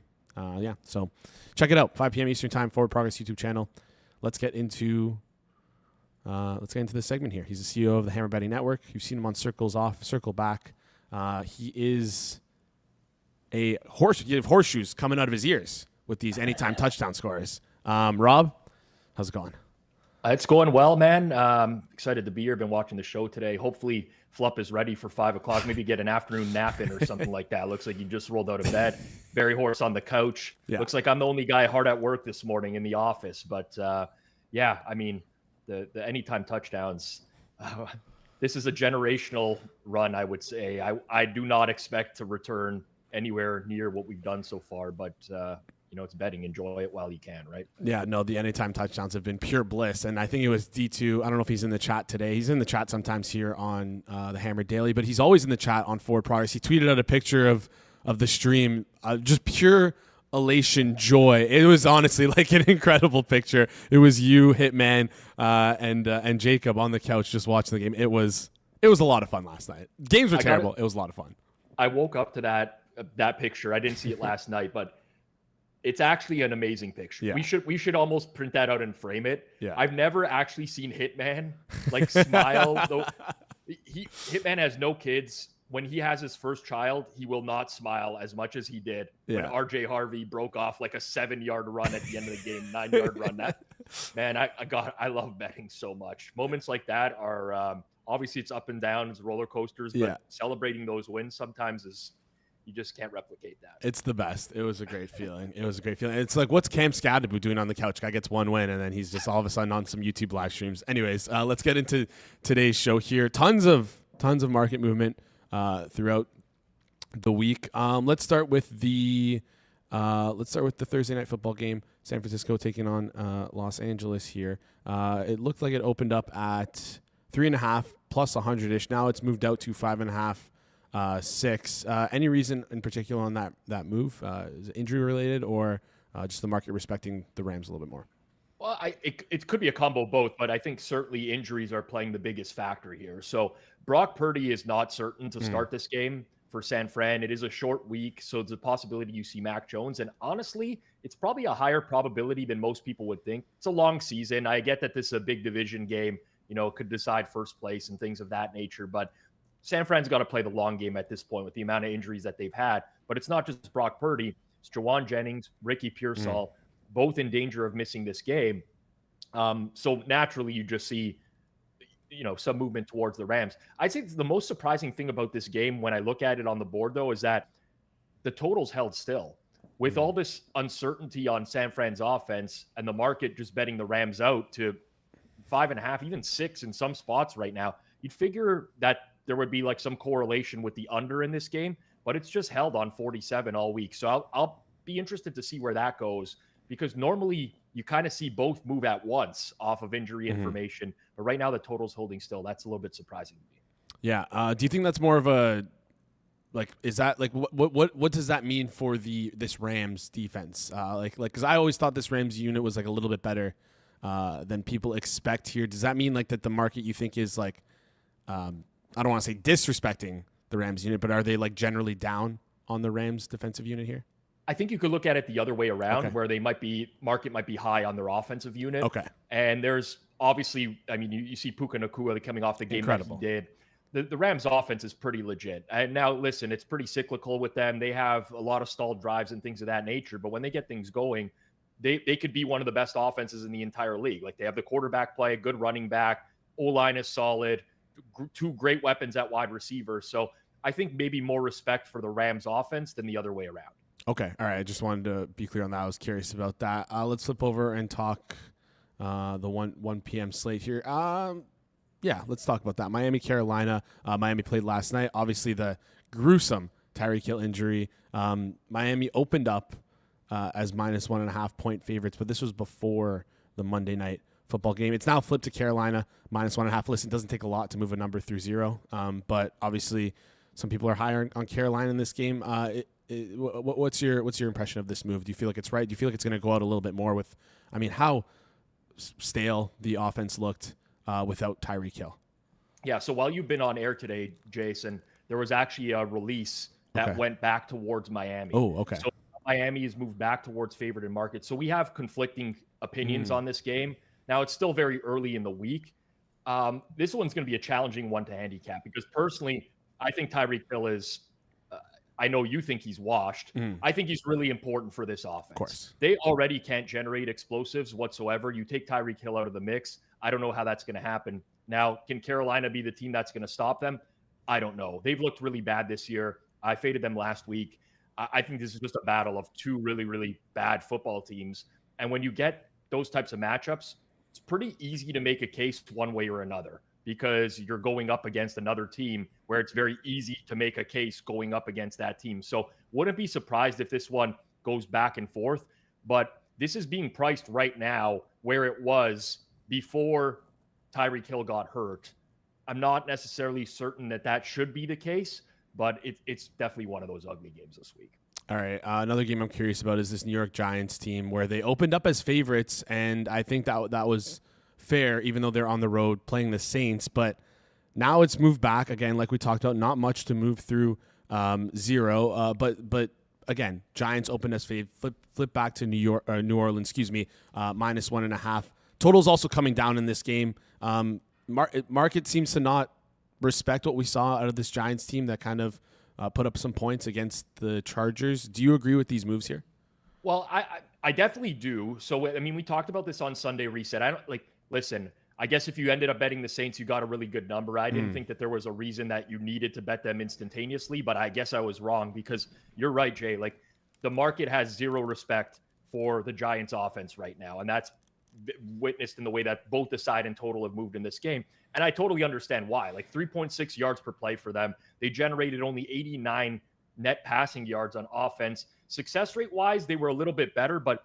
So check it out. 5 p.m. Eastern time, Forward Progress YouTube channel. Let's get into let's get into this segment here. He's the CEO of the Hammer Betting Network. You've seen him on Circles Off, Circle Back. He is you have horseshoes coming out of his ears with these anytime touchdown scores. Rob, how's it going? It's going well, man. Excited to be here. Been watching the show today. Hopefully, Flupp is ready for 5 o'clock. Maybe get an afternoon nap in or something like that. Looks like he just rolled out of bed. BerryHorse on the couch. Yeah. Looks like I'm the only guy hard at work this morning in the office. But yeah, I mean, the anytime touchdowns. This is a generational run, I would say. I do not expect to return anywhere near what we've done so far, but it's betting. Enjoy it while you can, right? Yeah, no, the anytime touchdowns have been pure bliss. And I think it was D2. I don't know if he's in the chat today. He's in the chat sometimes here on the Hammer Daily, but he's always in the chat on Forward Progress. He tweeted out a picture of the stream, just pure elation, joy. It was honestly like an incredible picture. It was you, Hitman, and Jacob on the couch just watching the game. It was a lot of fun last night. Games were terrible. It was a lot of fun. I woke up to that picture. I didn't see it last night, but it's actually an amazing picture. Yeah. We should almost print that out and frame it. Yeah. I've never actually seen Hitman like smile. Though Hitman has no kids. When he has his first child, he will not smile as much as he did when RJ Harvey broke off like a 7-yard run at the end of the game, 9-yard run. I love betting so much. Moments like that are obviously it's up and down, it's roller coasters, but celebrating those wins sometimes is. You just can't replicate that. It's the best. It was a great feeling. It's like, what's Cam Scadaboo doing on the couch? Guy gets one win, and then he's just all of a sudden on some YouTube live streams. Anyways, let's get into today's show here. Tons of market movement throughout the week. Let's start with the Thursday night football game. San Francisco taking on Los Angeles here. It looked like it opened up at 3.5 plus 100-ish. Now it's moved out to 5.5. 6. Any reason in particular on that move? Is it injury related or just the market respecting the Rams a little bit more? Well, it could be a combo of both, but I think certainly injuries are playing the biggest factor here. So Brock Purdy is not certain to start this game for San Fran. It is a short week, so there's a possibility you see Mac Jones. And honestly, it's probably a higher probability than most people would think. It's a long season. I get that this is a big division game, could decide first place and things of that nature, but San Fran's got to play the long game at this point with the amount of injuries that they've had. But it's not just Brock Purdy. It's Jawan Jennings, Ricky Pearsall, both in danger of missing this game. So naturally, you just see, some movement towards the Rams. I think the most surprising thing about this game when I look at it on the board, though, is that the totals held still. With all this uncertainty on San Fran's offense and the market just betting the Rams out to 5.5, even 6 in some spots right now, you'd figure that there would be like some correlation with the under in this game, but it's just held on 47 all week. So I'll be interested to see where that goes, because normally you kind of see both move at once off of injury information, but right now the total's holding still. That's a little bit surprising to me. Yeah. Do you think that's more of a, is that what does that mean for this Rams defense? Cause I always thought this Rams unit was like a little bit better than people expect here. Does that mean like that the market you think is like, I don't want to say disrespecting the Rams unit, but are they like generally down on the Rams defensive unit here? I think you could look at it the other way around, where market might be high on their offensive unit. Okay. And there's obviously, you see Puka Nacua coming off the game that he did. The Rams offense is pretty legit. And now listen, it's pretty cyclical with them. They have a lot of stalled drives and things of that nature, but when they get things going, they could be one of the best offenses in the entire league. Like, they have the quarterback play, good running back, O-line is solid, 2 great weapons at wide receiver. So I think maybe more respect for the Rams offense than the other way around. Okay. All right. I just wanted to be clear on that. I was curious about that. Let's flip over and talk the 1 p.m. slate here. Let's talk about that. Miami, Carolina. Miami played last night. Obviously, the gruesome Tyreek Hill injury. Miami opened up as -1.5 point favorites, but this was before the Monday night football game. It's now flipped to Carolina -1.5. Listen, it doesn't take a lot to move a number through 0, but obviously some people are higher on Carolina in this game. What's your impression of this move? Do you feel like it's right? Do you feel like it's going to go out a little bit more with, how stale the offense looked without Tyreek Hill? Yeah, so while you've been on air today, Jason, there was actually a release that went back towards Miami. Oh, okay. So Miami has moved back towards favored in market. So we have conflicting opinions on this game. Now, it's still very early in the week, This one's going to be a challenging one to handicap because personally, I think Tyreek Hill is. I know you think he's washed. I think he's really important for this offense. Of course. They already can't generate explosives whatsoever. You take Tyreek Hill out of the mix. I don't know how that's going to happen. Now, can Carolina be the team that's going to stop them? I don't know. They've looked really bad this year. I faded them last week. I think this is just a battle of two really, really bad football teams. And when you get those types of matchups, it's pretty easy to make a case one way or another because you're going up against another team where it's very easy to make a case going up against that team. So wouldn't be surprised if this one goes back and forth, but this is being priced right now where it was before Tyreek Hill got hurt. I'm not necessarily certain that should be the case, but it's definitely one of those ugly games this week. All right. Another game I'm curious about is this New York Giants team where they opened up as favorites, and I think that was fair, even though they're on the road playing the Saints. But now it's moved back again, like we talked about. Not much to move through 0. But again, Giants opened as flip back to New Orleans. -1.5. Total's also coming down in this game. Market seems to not respect what we saw out of this Giants team that kind of put up some points against the Chargers. Do you agree with these moves here? Well, I definitely do. So, I mean, we talked about this on Sunday Reset. Listen, I guess if you ended up betting the Saints, you got a really good number. I didn't think that there was a reason that you needed to bet them instantaneously, but I guess I was wrong because you're right, Jay. Like, the market has zero respect for the Giants offense right now. And that's witnessed in the way that both the side and total have moved in this game. And I totally understand why. Like 3.6 yards per play for them. They generated only 89 net passing yards on offense. Success rate wise, they were a little bit better, but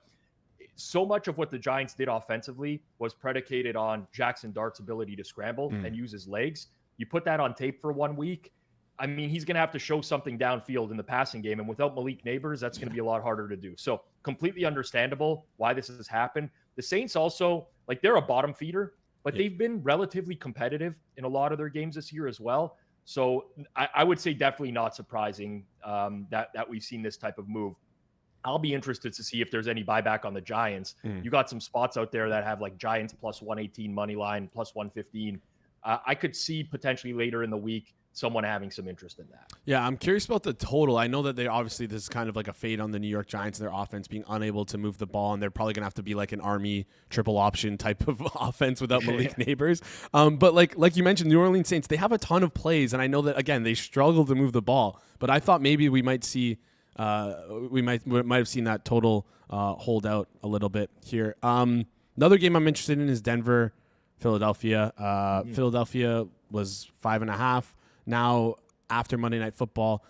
so much of what the Giants did offensively was predicated on Jackson Dart's ability to scramble and use his legs. You put that on tape for 1 week, I mean, he's going to have to show something downfield in the passing game. And without Malik Neighbors, that's going to be a lot harder to do. So completely understandable why this has happened. The Saints also, like, they're a bottom feeder, but they've been relatively competitive in a lot of their games this year as well. So I would say definitely not surprising that we've seen this type of move. I'll be interested to see if there's any buyback on the Giants. You got some spots out there that have like Giants plus 118 money line, plus 115. I could see potentially later in the week someone having some interest in that. Yeah, I'm curious about the total. I know that this is kind of like a fade on the New York Giants and their offense being unable to move the ball, and they're probably going to have to be like an Army triple option type of offense without Malik Neighbors. But like you mentioned, New Orleans Saints, they have a ton of plays, and I know that, again, they struggle to move the ball, but I thought maybe we might see we might have seen that total hold out a little bit here. Another game I'm interested in is Denver, Philadelphia. Philadelphia was 5.5. Now, after Monday Night Football,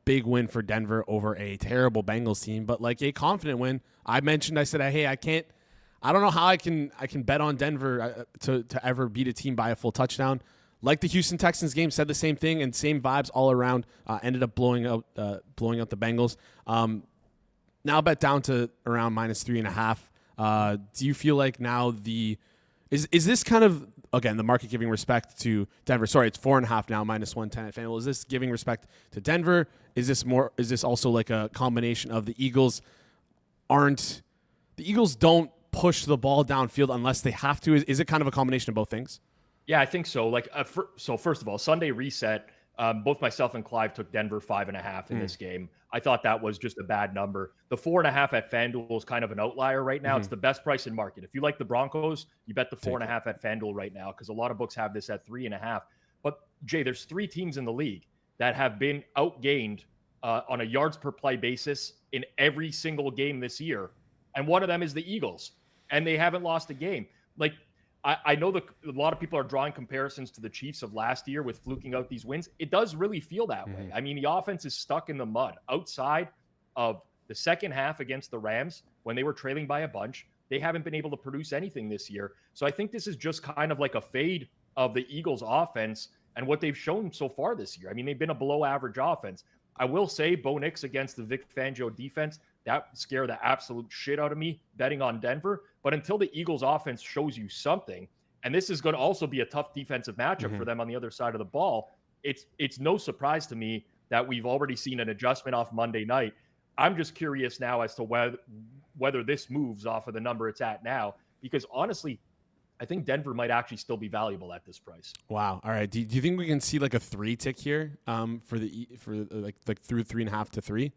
big win for Denver over a terrible Bengals team, but like a confident win. I said, hey, I don't know how I can bet on Denver to ever beat a team by a full touchdown. Like the Houston Texans game, said the same thing, and same vibes all around. Ended up blowing out the Bengals. Now bet down to around -3.5. Do you feel like now is this kind of, again, the market giving respect to Denver? Sorry, it's 4.5 now, -110 at FanDuel. Is this giving respect to Denver? Is this also like a combination of the Eagles don't push the ball downfield unless they have to? Is it kind of a combination of both things? Yeah, I think so. Like, so first of all, Sunday Reset, both myself and Clive took Denver 5.5 in this game. I thought that was just a bad number. The 4.5 at FanDuel is kind of an outlier right now. It's the best price in market. If you like the Broncos, you bet the 4.5 at FanDuel right now, because a lot of books have this at 3.5. But Jay, there's 3 teams in the league that have been outgained on a yards per play basis in every single game this year, and one of them is the Eagles, and they haven't lost a game. Like, I know that a lot of people are drawing comparisons to the Chiefs of last year with fluking out these wins. It does really feel that way. I mean, the offense is stuck in the mud. Outside of the second half against the Rams, when they were trailing by a bunch, they haven't been able to produce anything this year. So I think this is just kind of like a fade of the Eagles' offense and what they've shown so far this year. I mean, they've been a below-average offense. I will say Bo Nix against the Vic Fangio defense, that scared the absolute shit out of me betting on Denver. But until the Eagles offense shows you something, and this is going to also be a tough defensive matchup for them on the other side of the ball, it's no surprise to me that we've already seen an adjustment off Monday night. I'm just curious now as to whether this moves off of the number it's at now, because honestly, I think Denver might actually still be valuable at this price. Wow. All right. Do you think we can see like a 3 tick here for like through 3.5 to 3?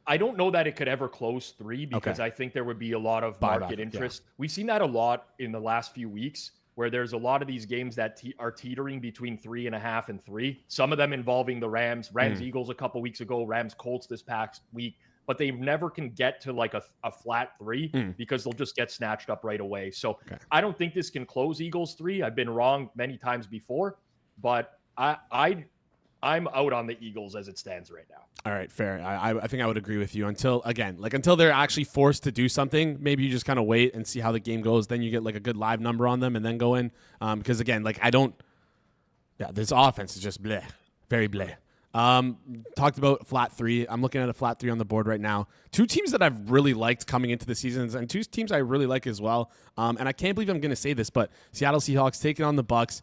I don't know that it could ever close 3 because I think there would be a lot of market interest. We've seen that a lot in the last few weeks where there's a lot of these games that are teetering between 3.5 and 3. Some of them involving the Rams, Eagles a couple weeks ago, Rams Colts this past week, but they never can get to like a flat 3 because they'll just get snatched up right away. So I don't think this can close Eagles 3. I've been wrong many times before, but I'm out on the Eagles as it stands right now. All right, fair. I think I would agree with you until they're actually forced to do something. Maybe you just kind of wait and see how the game goes. Then you get like a good live number on them and then go in. Because again, like this offense is just bleh, very bleh. Talked about flat 3. I'm looking at a flat 3 on the board right now. 2 teams that I've really liked coming into the seasons and 2 teams I really like as well. And I can't believe I'm going to say this, but Seattle Seahawks taking on the Bucks.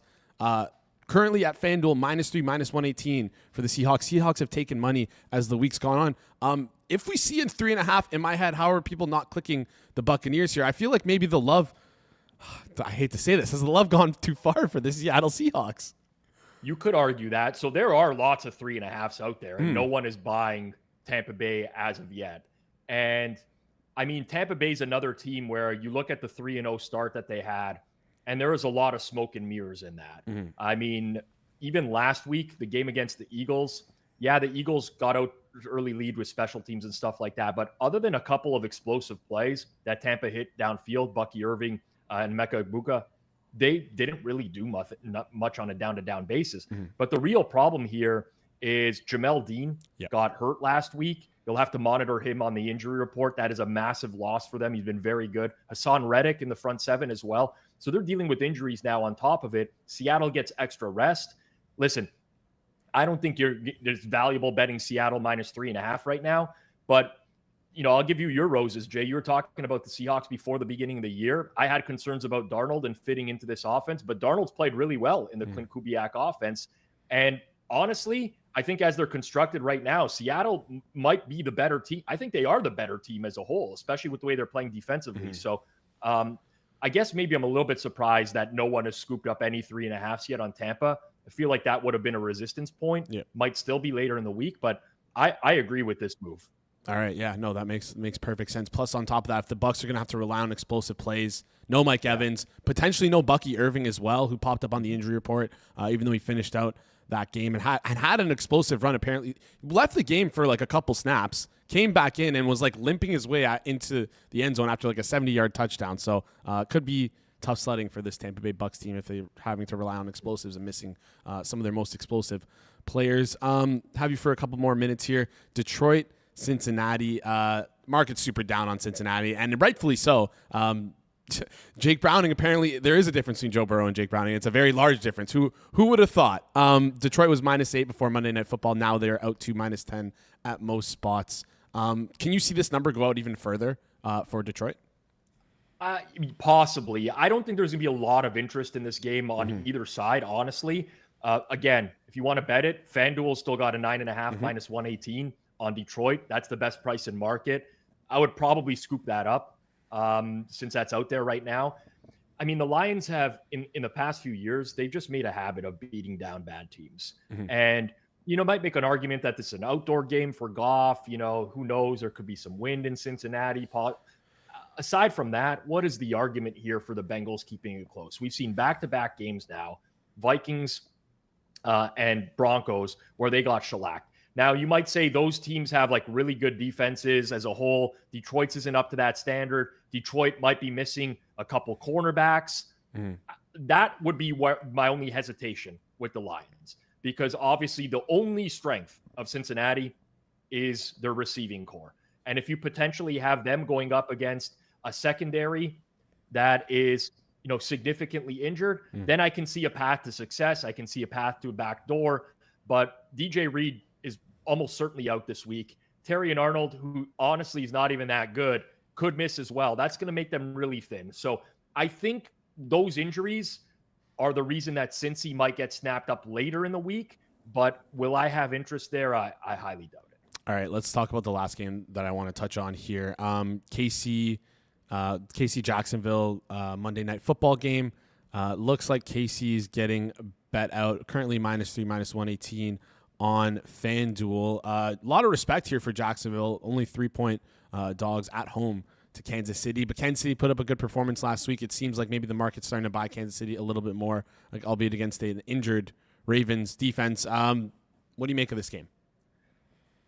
Currently at FanDuel, -3, -118 for the Seahawks. Seahawks have taken money as the week's gone on. If we see in 3.5, in my head, how are people not clicking the Buccaneers here? I feel like maybe the love, I hate to say this, has the love gone too far for the Seattle Seahawks? You could argue that. So there are lots of 3.5s out there, and no one is buying Tampa Bay as of yet. And I mean, Tampa Bay's another team where you look at the 3-0 start that they had, and there was a lot of smoke and mirrors in that. I mean, even last week, the game against the Eagles, the Eagles got out early lead with special teams and stuff like that. But other than a couple of explosive plays that Tampa hit downfield, Bucky Irving and Mecca Ibuka, they didn't really do much on a down-to-down basis. But the real problem here is Jamel Dean got hurt last week. You'll have to monitor him on the injury report. That is a massive loss for them. He's been very good. Hassan Reddick in the front 7 as well. So they're dealing with injuries now on top of it. Seattle gets extra rest. Listen, I don't think there's valuable betting Seattle -3.5 right now. But, I'll give you your roses, Jay. You were talking about the Seahawks before the beginning of the year. I had concerns about Darnold and fitting into this offense, but Darnold's played really well in the Clint Kubiak offense. And honestly, I think as they're constructed right now, Seattle might be the better team. I think they are the better team as a whole, especially with the way they're playing defensively. So I guess maybe I'm a little bit surprised that no one has scooped up any 3.5s yet on Tampa. I feel like that would have been a resistance point. Might still be later in the week, but I agree with this move. All right, no, that makes perfect sense. Plus, on top of that, if the Bucs are going to have to rely on explosive plays, no Mike Evans, potentially no Bucky Irving as well, who popped up on the injury report, even though he finished out that game and had an explosive run. Apparently, left the game for like a couple snaps, came back in and was like limping his way into the end zone after like a 70-yard touchdown. So could be tough sledding for this Tampa Bay Bucs team if they're having to rely on explosives and missing some of their most explosive players. Have you for a couple more minutes here. Detroit, Cincinnati. Market's super down on Cincinnati, and rightfully so. Jake Browning, apparently there is a difference between Joe Burrow and Jake Browning. It's a very large difference. Who would have thought? Detroit was -8 before Monday Night Football. Now they're out to -10 at most spots. Can you see this number go out even further for Detroit? Possibly. I don't think there's going to be a lot of interest in this game on either side, honestly. Again, if you want to bet it, FanDuel's still got a 9.5 -118 on Detroit. That's the best price in market. I would probably scoop that up. Since that's out there right now. I mean, the Lions have, in the past few years, they've just made a habit of beating down bad teams. And, might make an argument that this is an outdoor game for Goff. Who knows? There could be some wind in Cincinnati. Aside from that, what is the argument here for the Bengals keeping it close? We've seen back-to-back games now, Vikings and Broncos, where they got shellacked. Now, you might say those teams have like really good defenses as a whole. Detroit's isn't up to that standard. Detroit might be missing a couple cornerbacks. That would be my only hesitation with the Lions, because obviously the only strength of Cincinnati is their receiving core. And if you potentially have them going up against a secondary that is, significantly injured, then I can see a path to success. I can see a path to a back door. But DJ Reed is almost certainly out this week. Terry and Arnold, who honestly is not even that good, could miss as well. That's going to make them really thin. So I think those injuries are the reason that Cincy might get snapped up later in the week. But will I have interest there? I highly doubt it. All right, let's talk about the last game that I want to touch on here. KC Jacksonville Monday Night Football game. Looks like KC's getting bet out currently -3, -118 on FanDuel. A lot of respect here for Jacksonville. Only 3-point dogs at home to Kansas City. But Kansas City put up a good performance last week. It seems like maybe the market's starting to buy Kansas City a little bit more, like albeit against an injured Ravens defense. What do you make of this game?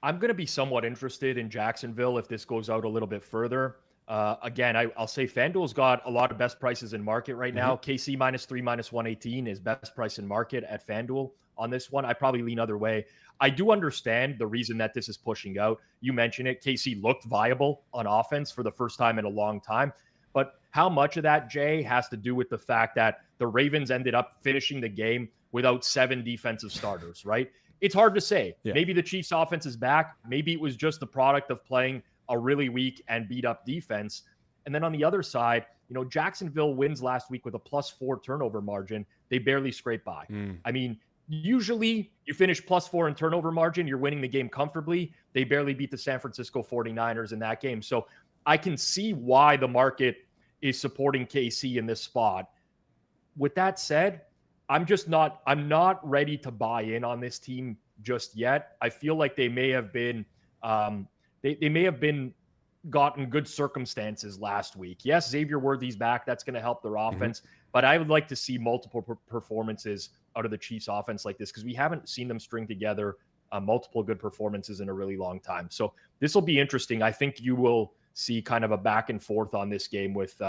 I'm going to be somewhat interested in Jacksonville if this goes out a little bit further. Again, I'll say FanDuel's got a lot of best prices in market right now. KC -3, -118 is best price in market at FanDuel on this one. I probably lean other way. I do understand the reason that this is pushing out. You mentioned it. KC looked viable on offense for the first time in a long time. But how much of that, Jay, has to do with the fact that the Ravens ended up finishing the game without 7 defensive starters, right? It's hard to say. Yeah. Maybe the Chiefs' offense is back. Maybe it was just the product of playing a really weak and beat up defense. And then on the other side, Jacksonville wins last week with a +4 turnover margin. They barely scrape by. I mean, usually you finish +4 in turnover margin, you're winning the game comfortably. They barely beat the San Francisco 49ers in that game. So I can see why the market is supporting KC in this spot. With that said, I'm not ready to buy in on this team just yet. I feel like they may have been they may have been gotten good circumstances last week. Yes, Xavier Worthy's back. That's going to help their offense. But I would like to see multiple performances out of the Chiefs offense like this because we haven't seen them string together multiple good performances in a really long time. So this will be interesting. I think you will see kind of a back and forth on this game with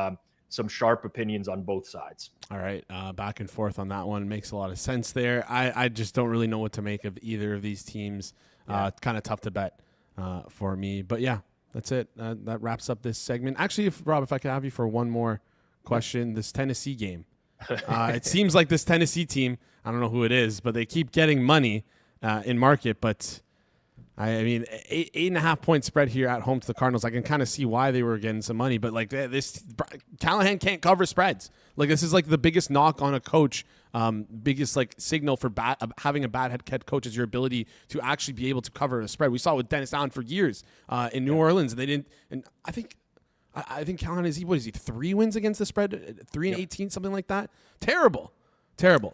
some sharp opinions on both sides. All right. Back and forth on that one makes a lot of sense there. I just don't really know what to make of either of these teams. Kind of tough to bet for me. But yeah, that's it. That wraps up this segment. Actually, Rob, if I could have you for one more question, this Tennessee game. It seems like this Tennessee team, I don't know who it is, but they keep getting money in market. But I mean, 8.5 point spread here at home to the Cardinals. I can kind of see why they were getting some money, but like this, Callahan can't cover spreads. Like this is like the biggest knock on a coach, biggest like signal for having a bad head coach is your ability to actually be able to cover a spread. We saw it with Dennis Allen for years in New Orleans, and they didn't. And I think Callahan is he 3 wins against the spread, 3-18, something like that. Terrible.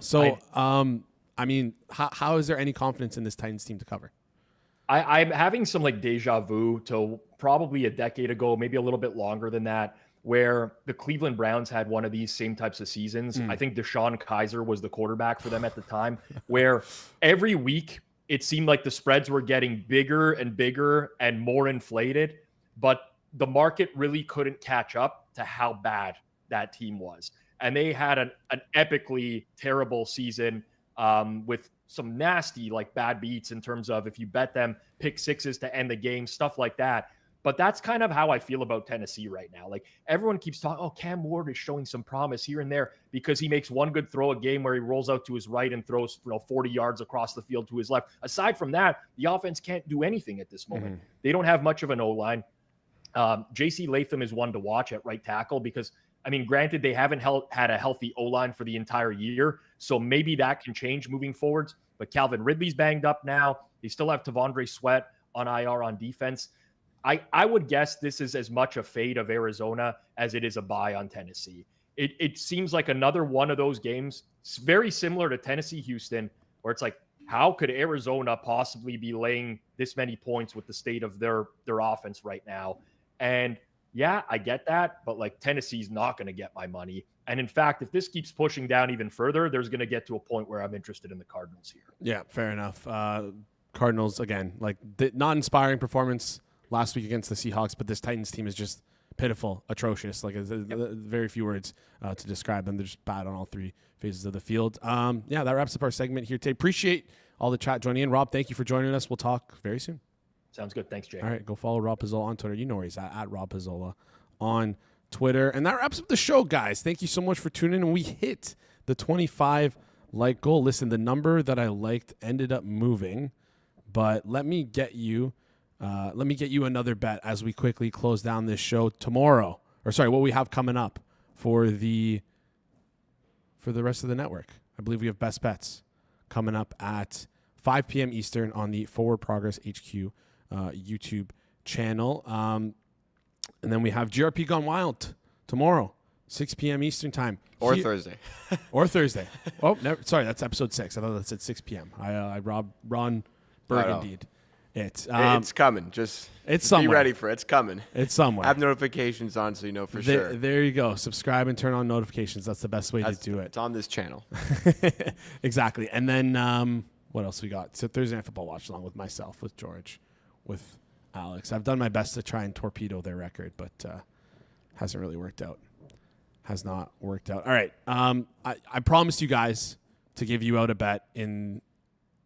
So I mean, how is there any confidence in this Titans team to cover? I'm having some like deja vu to probably a decade ago, maybe a little bit longer than that, where the Cleveland Browns had one of these same types of seasons. I think Deshaun Kaiser was the quarterback for them at the time, where every week it seemed like the spreads were getting bigger and bigger and more inflated, but the market really couldn't catch up to how bad that team was. And they had an epically terrible season with some nasty, like bad beats in terms of if you bet them pick sixes to end the game, stuff like that. But that's kind of how I feel about Tennessee right now. Like everyone keeps talking, oh, Cam Ward is showing some promise here and there because he makes one good throw a game where he rolls out to his right and throws 40 yards across the field to his left. Aside from that, the offense can't do anything at this moment. They don't have much of an O-line. J.C. Latham is one to watch at right tackle because, I mean, granted, they haven't had a healthy O-line for the entire year, so maybe that can change moving forwards. But Calvin Ridley's banged up now. They still have Tavondre Sweat on IR on defense. I would guess this is as much a fade of Arizona as it is a buy on Tennessee. It seems like another one of those games, very similar to Tennessee-Houston, where it's like, how could Arizona possibly be laying this many points with the state of their offense right now? And yeah, I get that, but like Tennessee's not going to get my money. And in fact, if this keeps pushing down even further, there's going to get to a point where I'm interested in the Cardinals here. Yeah, fair enough. Cardinals, again, like not inspiring performance last week against the Seahawks, but this Titans team is just pitiful, atrocious. Like very few words to describe them. They're just bad on all 3 phases of the field. Yeah, that wraps up our segment here today. Appreciate all the chat joining in. Rob, thank you for joining us. We'll talk very soon. Sounds good. Thanks, Jay. All right, go follow Rob Pizzola on Twitter. You know where he's at Rob Pizzola on Twitter. And that wraps up the show, guys. Thank you so much for tuning in. We hit the 25 like goal. Listen, the number that I liked ended up moving, but let me get you another bet as we quickly close down this show tomorrow. Or sorry, what we have coming up for the rest of the network. I believe we have best bets coming up at 5 p.m. Eastern on the Forward Progress HQ YouTube channel. And then we have GRP Gone Wild tomorrow. 6 p.m. Eastern time. Or Thursday. Or Thursday. Oh, never, sorry, that's episode 6. I thought that said 6 p.m. I robbed Ron Burgundied. It's coming. Just somewhere. Be ready for it. It's coming. It's somewhere. Have notifications on so you know for sure. There you go. Subscribe and turn on notifications. That's the best way to do it. It's on this channel. Exactly. And then what else we got? So Thursday Night Football watch along with myself, with George, with Alex. I've done my best to try and torpedo their record, but hasn't really worked out. Has not worked out. All right. I promised you guys to give you out a bet in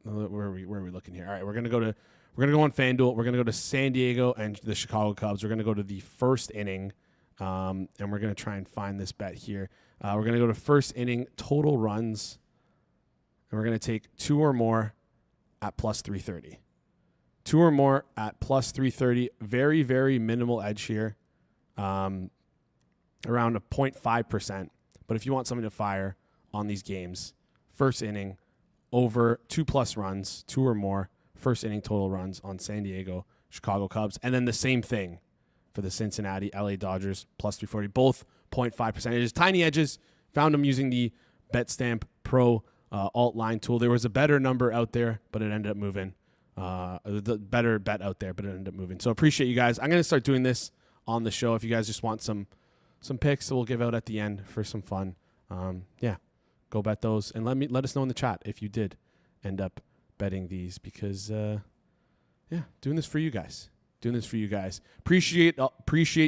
where are we looking here? All right, we're gonna go on FanDuel. We're gonna go to San Diego and the Chicago Cubs. We're gonna go to the first inning, and we're gonna try and find this bet here. We're gonna go to first inning total runs, and we're gonna take 2 or more at plus 330. 2 or more at plus 330. Very, very minimal edge here. Around a 0.5%. But if you want something to fire on these games, first inning over 2+ runs, 2 or more, first inning total runs on San Diego, Chicago Cubs. And then the same thing for the Cincinnati, LA Dodgers, plus 340. Both 0.5% edges. Tiny edges. Found them using the BetStamp Pro alt line tool. There was a better number out there, but it ended up moving. The better bet out there, but it ended up moving. So appreciate you guys. I'm going to start doing this on the show. If you guys just want some picks that we'll give out at the end for some fun. Go bet those and let us know in the chat if you did end up betting these because doing this for you guys. Appreciate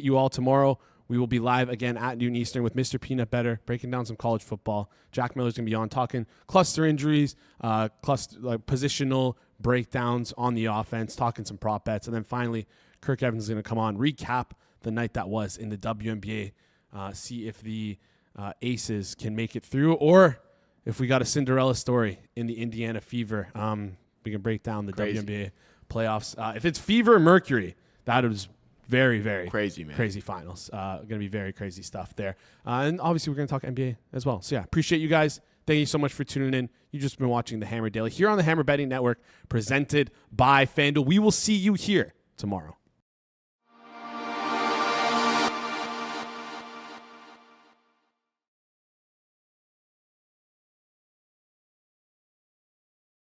you all tomorrow. We will be live again at noon Eastern with Mr. Peanut Butter, breaking down some college football. Jack Miller's going to be on talking cluster injuries, positional breakdowns on the offense, talking some prop bets. And then finally, Kirk Evans is going to come on, recap the night that was in the WNBA, see if the Aces can make it through or if we got a Cinderella story in the Indiana Fever. We can break down the WNBA playoffs. If it's Fever Mercury, that is very, very crazy, man. Crazy finals. Going to be very crazy stuff there. And obviously, we're going to talk NBA as well. So, appreciate you guys. Thank you so much for tuning in. You've just been watching the Hammer Daily here on the Hammer Betting Network, presented by FanDuel. We will see you here tomorrow.